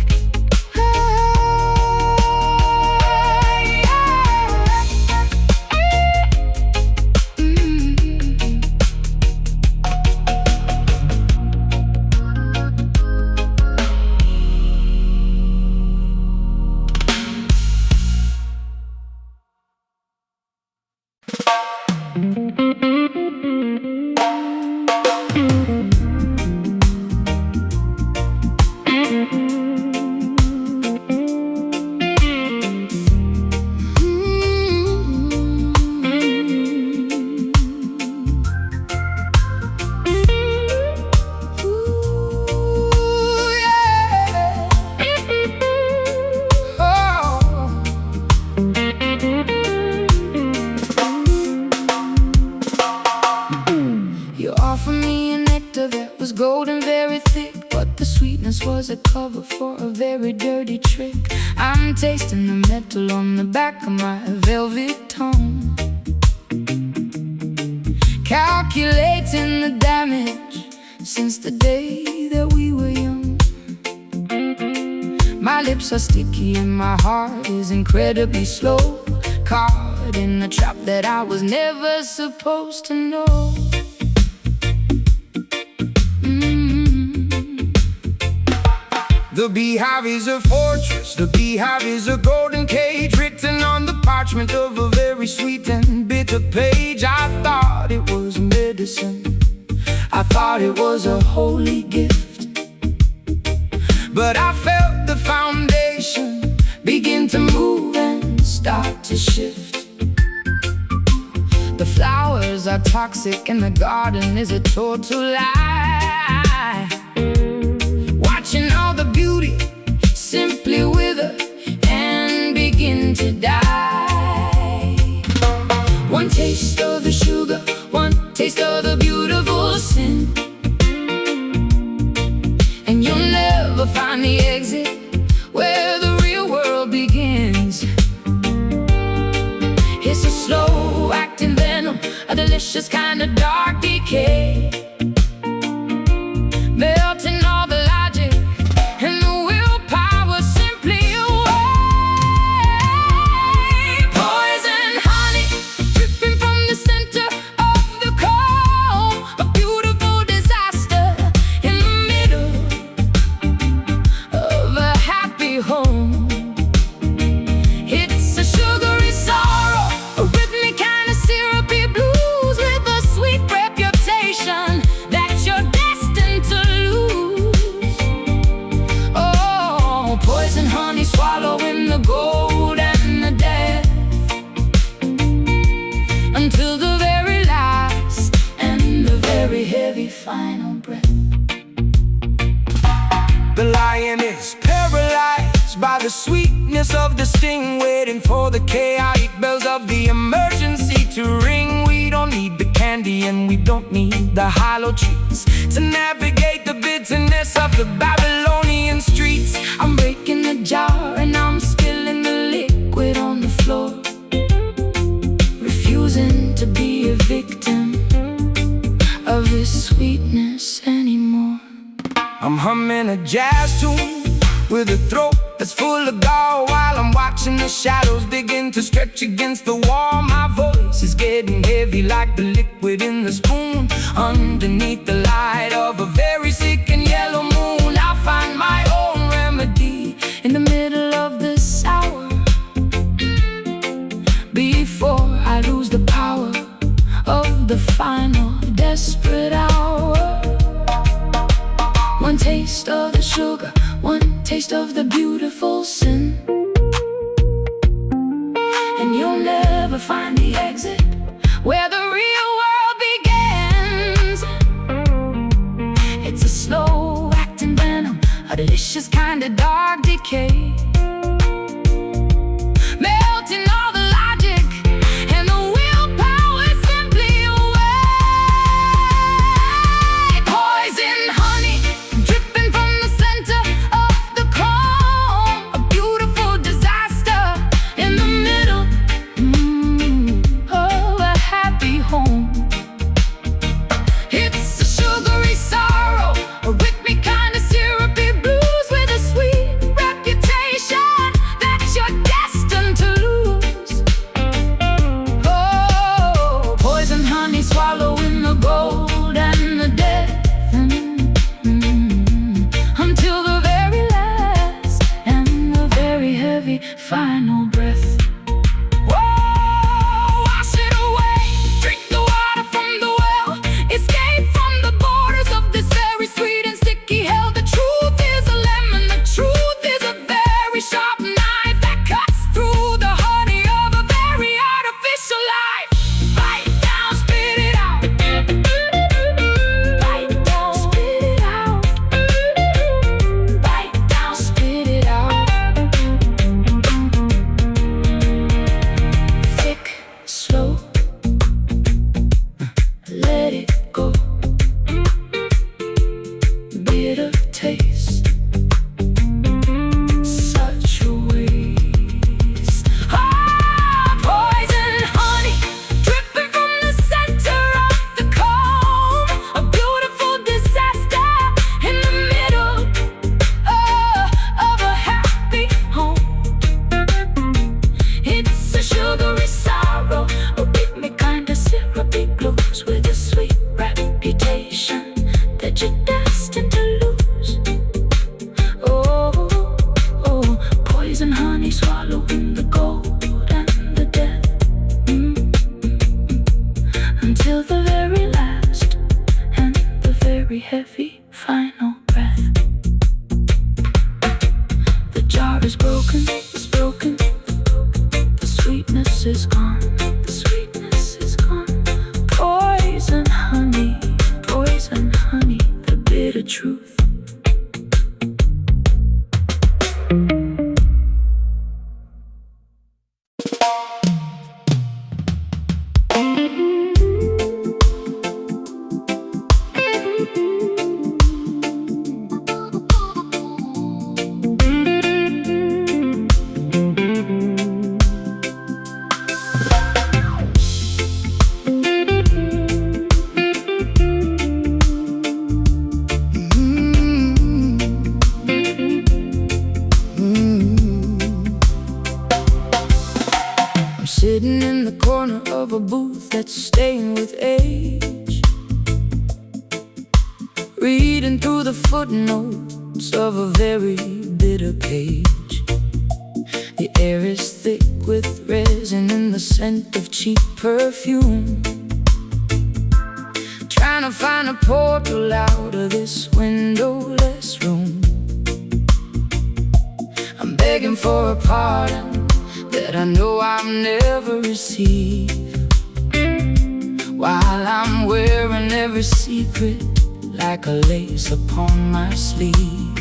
B: was a cover for a very dirty trick. I'm tasting the metal on the back of my velvet tongue, calculating the damage since the day that we were young. My lips are sticky and my heart is incredibly slow, caught in a trap that I was never supposed to know.
A: The beehive is a fortress, the beehive is a golden cage, written on the parchment of a very sweet and bitter page. I thought it was medicine, I thought it was a holy gift, but I felt the foundation begin to move and start to shift. The flowers are toxic and the garden is a total lie. Watching all the beauty simply wither and begin to die. One taste of the sugar, one taste of the beautiful sin, and you'll never find the exit where the real world begins. It's a slow acting venom, a delicious kind of dark decay, melting all the logic and the willpower simply away. Poison honey dripping from the center of the comb, a beautiful disaster in the middle of a happy home. It's a sugary sorrow, a rhythmic kind of syrupy blues with a sweet reputation that you're destined to lose. Oh, poison honey swallowing the gold and the death, until the very last and the very heavy final breath. The lion is paralyzed by the sweetness of the sting, waiting for the chaotic bells of the emergency to ring. We don't need the candy and we don't need the hollow treats to navigate the bitterness of the Babylonian streets.
B: I'm breaking the jar and I'm spilling the liquid on the floor, refusing to be a victim of this sweetness anymore.
A: I'm humming a jazz tune with a throat that's full of gall, while I'm watching the shadows begin to stretch against the wall. My voice is getting heavy like the liquid in the spoon, underneath the light of a very sick and yellow moon. I'll find my own remedy
B: In the middle of this hour, before I lose the power of the final desperate hour. One taste of the sugar, one taste of the beautiful sin, and you'll never find the exit where the real world begins. It's a slow acting venom, a delicious kind of dark decay, melting all the logic and the willpower simply away. Poison honey dripping from the center of the comb, a beautiful disaster in the middle of a happy home. It's a sugary sorrow, a rhythmic kind of syrupy blues with a sweet reputation that you're destined to lose. Oh, poison honey swallowing the gold and the death, until the very last and the very heavy final breath. Whoa, wash it away, drink the water from the well, escape from the borders of this very sweet and sticky hell. The truth is a lemon, the truth is a very sharp knife that cuts through the honey of a very artificial life. Bite down, spit it out. Bite down, spit it out. Bite down, spit it out. is broken, the sweetness is gone, the sweetness is gone. Poison honey, the bitter truth. Sitting in the corner of a booth that's stained with age, reading through the footnotes of a very bitter page. The air is thick with resin and the scent of cheap perfume. Trying to find a portal out of this windowless room. I'm begging for a pardon that I know I've never received, while I'm wearing every secret like a lace upon my sleeve.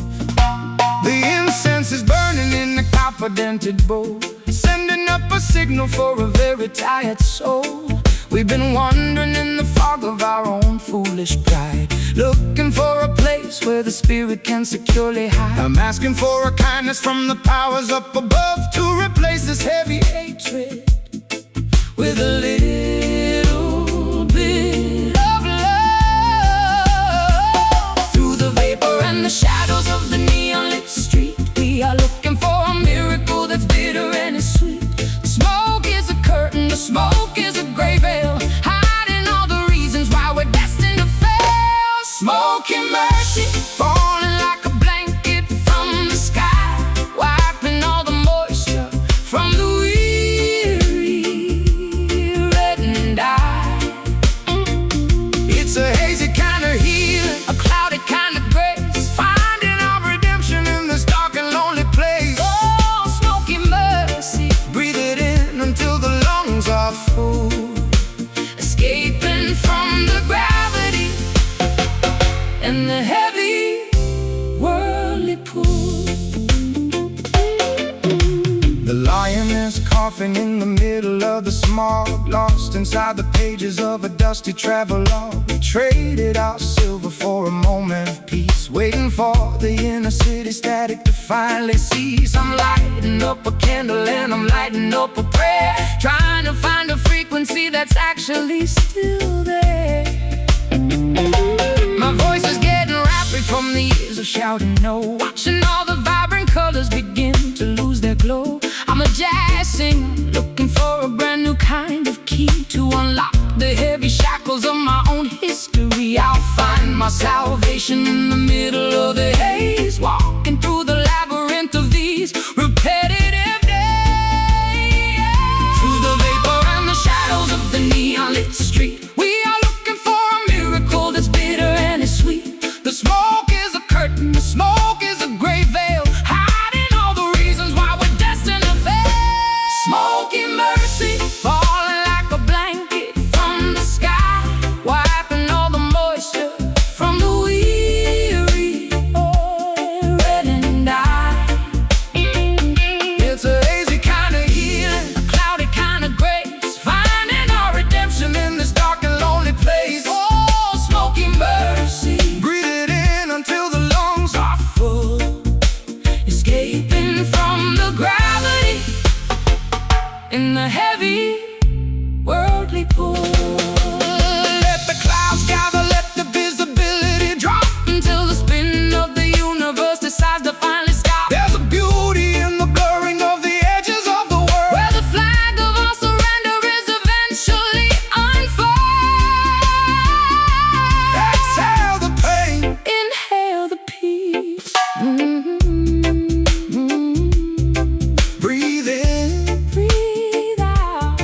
A: The incense is burning in the copper-dented bowl, sending up a signal for a very tired soul. We've been wandering in the fog of our own foolish pride, looking for a place where the spirit can securely hide. I'm asking for a kindness from the powers up above to replace this heavy hatred with a little bit of love. Through the vapor and the shadows of the neon-lit street, we are looking for a miracle that's bitter and is sweet. The smoke is a curtain, the smoke is a gray veil, hiding all the reasons why we're destined to fail. Smoky mercy, falling like a blanket from the sky, wiping all the moisture from the weary, reddened eye. It's a hazy kind of healing, a cloudy kind of grace, finding our redemption in this dark and lonely place. Oh, smoky mercy, breathe it in until the lungs are full, escaping from the gravity and the heavy worldly pull. The lion is coughing in the middle of the smog, lost inside the pages of a dusty travelogue. We traded our silver for a moment of peace, waiting for the inner city static to finally cease. I'm lighting up a candle and I'm lighting up a prayer, trying to find a frequency that's actually still there. My voice is getting rapid from the years of shouting no, watching all the vibrant colors begin to lose their glow. I'm a jazz singer, looking for a brand new kind of key to unlock the heavy shackles of my own history. I'll find my salvation in the middle of the haze, walking through the labyrinth of these repetitive days. Through the vapor and the shadows of the neon-lit street, we are looking for a miracle that's bitter and is sweet. The smoke is a curtain, the smoke is a gray veil, hiding all the reasons why we're destined to fail. Smoky mercy, falling like a blanket from the sky, wiping all the moisture from the weary, reddened eye. It's a hazy kind of healing, a cloudy kind of grace, finding our redemption in this dark and lonely place. Oh, smoky mercy, breathe it in until the lungs are full, escaping from the gravity in the heavy worldly pool. Let the clouds gather, let the visibility drop, until the spin of the universe decides to finally stop. There's a beauty in the blurring of the edges of the world, where the flag of our surrender is eventually unfurled. Exhale the pain, inhale the peace. Breathe in, breathe out.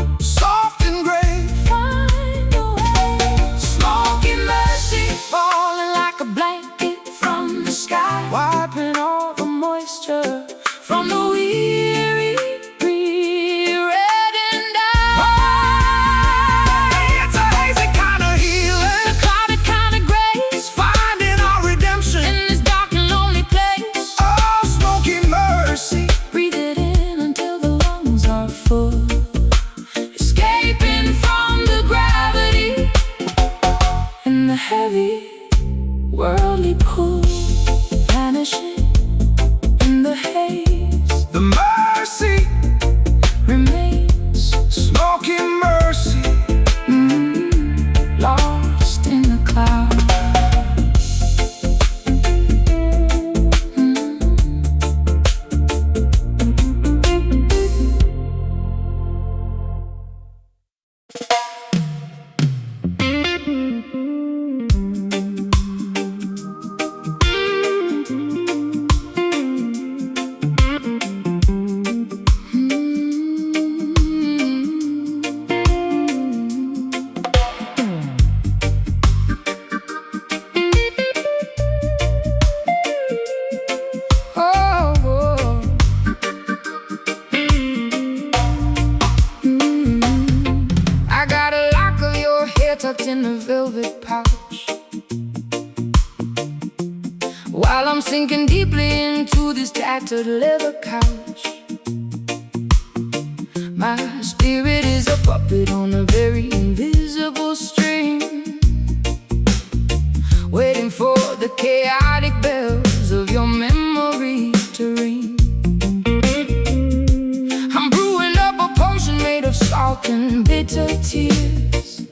B: tucked in a velvet pouch. While I'm sinking deeply into this tattered leather couch, my spirit is a puppet on a very invisible string, waiting for the chaotic bells of your memory to ring. I'm brewing up a potion made of salt and bitter tears,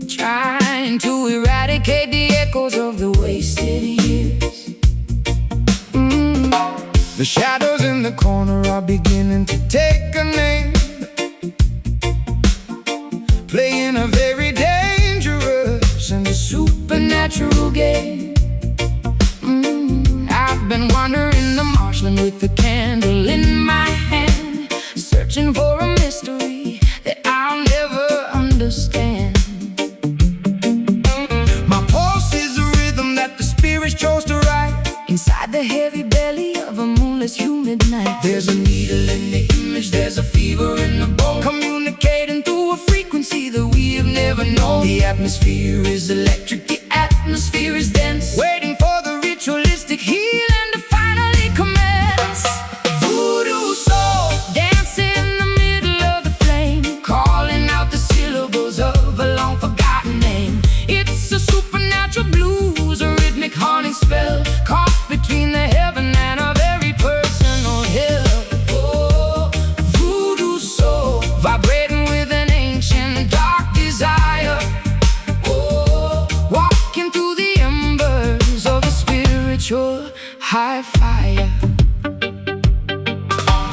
B: trying to eradicate the echoes of the wasted years. The shadows in the corner are beginning to take a name, playing a very dangerous and supernatural game. I've been wandering the marshland with a candle in my hand, searching for a mystery that I'll never understand. My pulse is a rhythm that the spirits chose to write inside the heavy belly of a moonless, humid night. There's a needle in the image, there's a fever in the bone, communicating through a frequency that we have never known. The atmosphere is electric, the atmosphere is dense, waiting for the ritualistic healing to finally commence. Voodoo soul, dancing in the middle of the flame, calling out the syllables of a long forgotten name. It's a supernatural blues, a rhythmic haunting spell, caught between the heaven and a very personal hell. Oh, voodoo soul, vibrating with an ancient dark desire. Oh, walking through the embers of a spiritual high fire.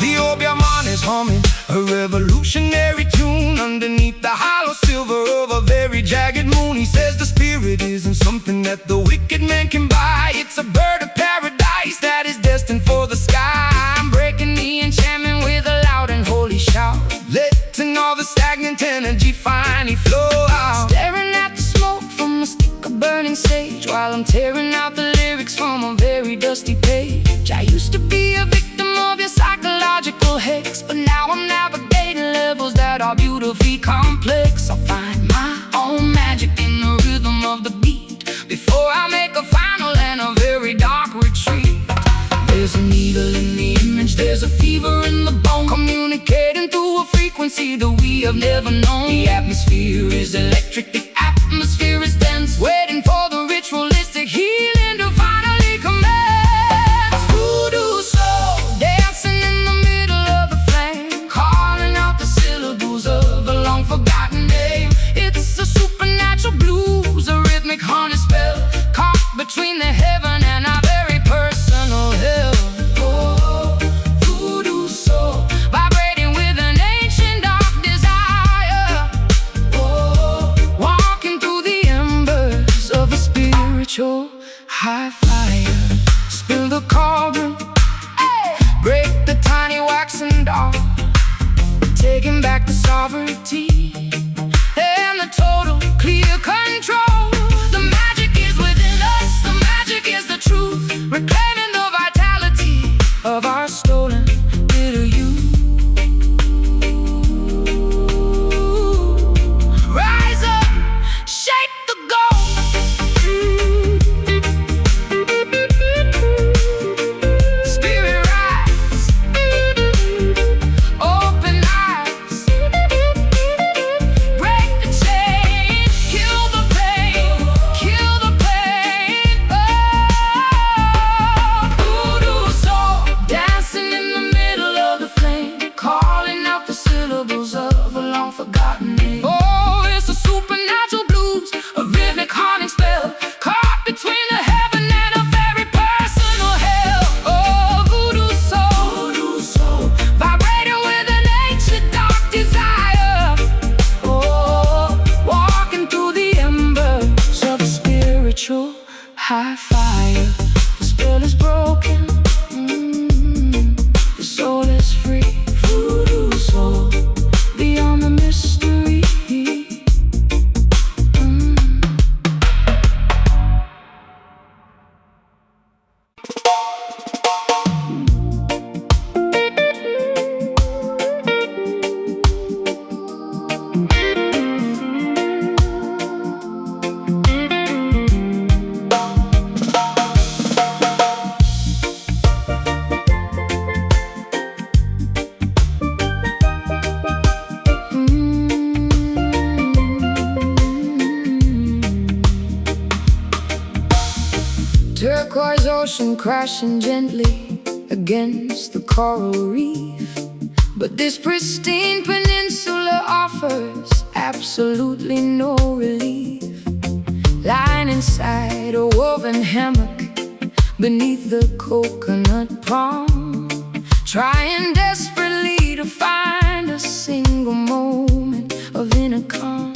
B: The Obiaman is humming a revolutionary tune underneath the hollow silver of a very jagged moon. He says the spirit isn't something that the wicked man can buy. It's a bird of paradise that is destined for the sky. I'm breaking the enchantment with a loud and holy shout, letting all the stagnant energy finally flow out. Staring at the smoke from a stick of burning sage, while I'm tearing out the lyrics from a very dusty page. I used to be a victim of your psychological hex, but now I'm navigating levels that are beautifully complex. I'll find my own magic in the rhythm of the beat before I make a final and a very dark retreat. There's a needle in the image, there's a fever in the bone, communicating through a frequency that we have never known. The atmosphere is electric, the atmosphere is dense, waiting for the ritualistic healing to finally commence. Voodoo soul, dancing in the middle of the flame, calling out the syllables of a long forgotten name. It's a supernatural blues, a rhythmic haunted spell, caught between the heaven and our very personal hell. Oh, voodoo soul, vibrating with an ancient dark desire. Oh, walking through the embers of a spiritual high fire. Spill the cauldron, break the tiny waxen doll, taking back the sovereignty and the total clear control. The magic is within us, the magic is the truth, reclaiming the vitality of our stolen bitter youth. Rise up, shake the gold. Spirit rise, open eyes, break the chain, kill the noise ocean crashing gently against the coral reef. But this pristine peninsula offers absolutely no relief. Lying inside a woven hammock beneath the coconut palm, trying desperately to find a single moment of inner calm.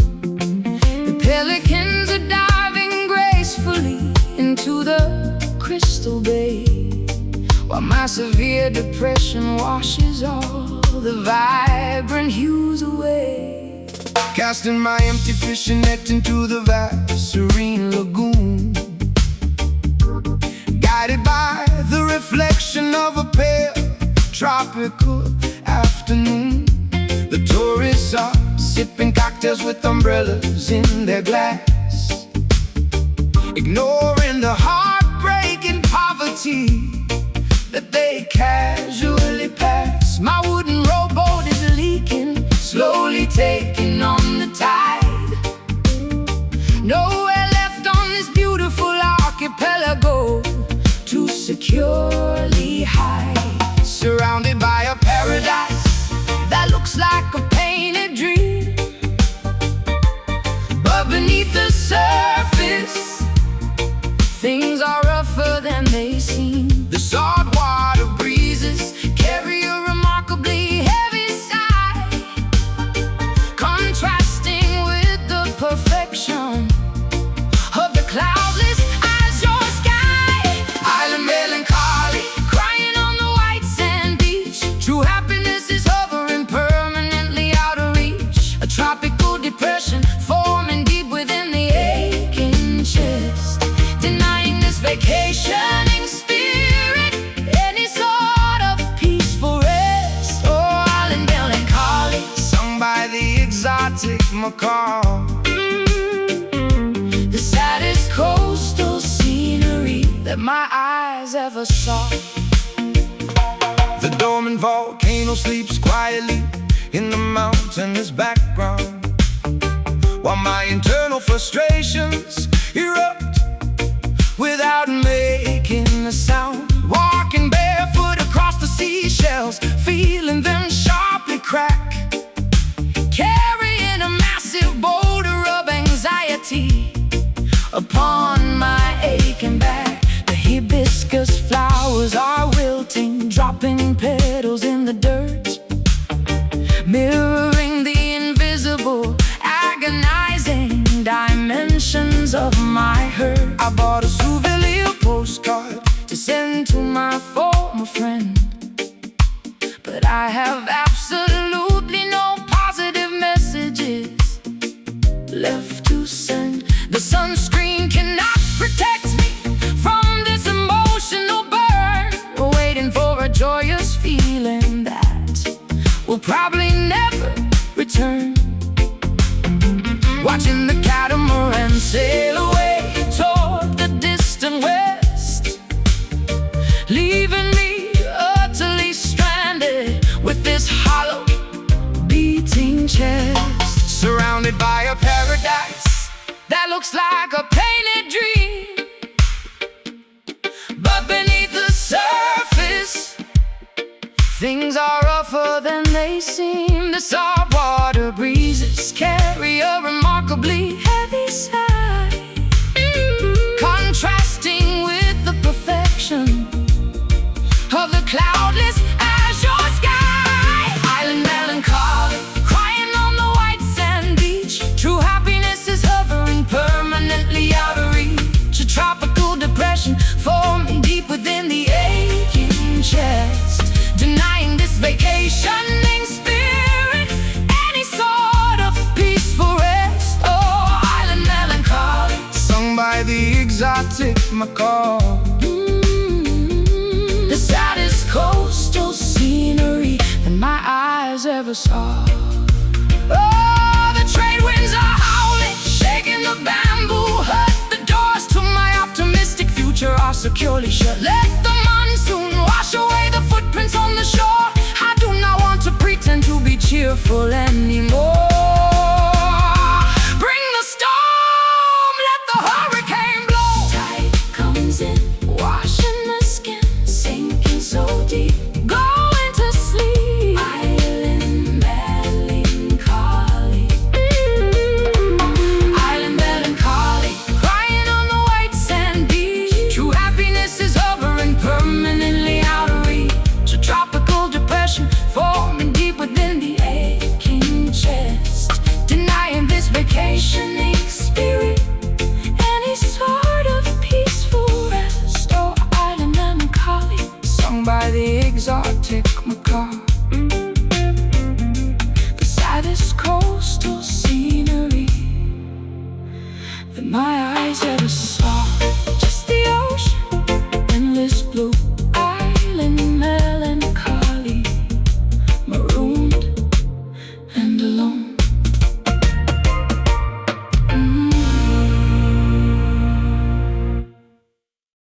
B: The pelicans are diving gracefully into the crystal bay, while my severe depression washes all the vibrant hues away.
A: Casting my empty fishing net into the vast serene lagoon, guided by the reflection of a pale tropical afternoon. The tourists are sipping cocktails with umbrellas in their glass, ignoring the heartbreak and poverty that they casually pass. My wooden rowboat is leaking, slowly taking on the tide. Nowhere left on this beautiful archipelago to securely hide, surrounded by a paradise that looks like a painted dream. But beneath the surface, things are rougher than they seem. The saltwater breezes carry a remarkably heavy sigh, contrasting with the perfection of the cloudless azure sky. Island melancholy, crying on the white sand beach. True happiness is hovering permanently out of reach. A tropical depression forming deep within the aching chest, denying this vacationing spirit any sort of peaceful rest. Oh, island melancholy, sung by the exotic macaw, the saddest coastal scenery that my eyes ever saw. The dormant volcano sleeps quietly in the mountainous background, while my internal frustrations erupt without making a sound. Walking barefoot across the seashells, feeling them sharply crack, carrying a massive boulder of anxiety upon my aching back. The hibiscus flowers are wilting, dropping petals in the dirt, mirroring the invisible, agonizing dimensions of my hurt. I bought a souvenir postcard to send to my former friend, but I have absolutely no positive messages left to send. The sunscreen cannot protect me from this emotional burn, waiting for a joyous feeling that will probably never return. Watching the catamaran sail away toward the distant west, leaving me utterly stranded with this hollow beating chest, surrounded by a paradise that looks like a painted dream. But beneath the surface, things are rougher than they seem. The saltwater breezes carry a remarkably heavy sigh, contrasting with the perfection of the cloudless azure sky. Island melancholy, crying on the white sand beach. True happiness is hovering permanently out of reach. A tropical depression forming deep within the aching chest, denying this vacationing spirit any sort of peaceful rest. Oh, island melancholy, sung by the exotic macaw, the saddest coastal scenery that my eyes ever saw. Oh, the trade winds are howling, shaking the bamboo hut. The doors to my optimistic future are securely shut. Let the monsoon wash away the footprints on the shore. I do not want to pretend to be cheerful anymore. Bring the storm, let the hurricane blow. Tide comes in, wash
B: exotic, macabre.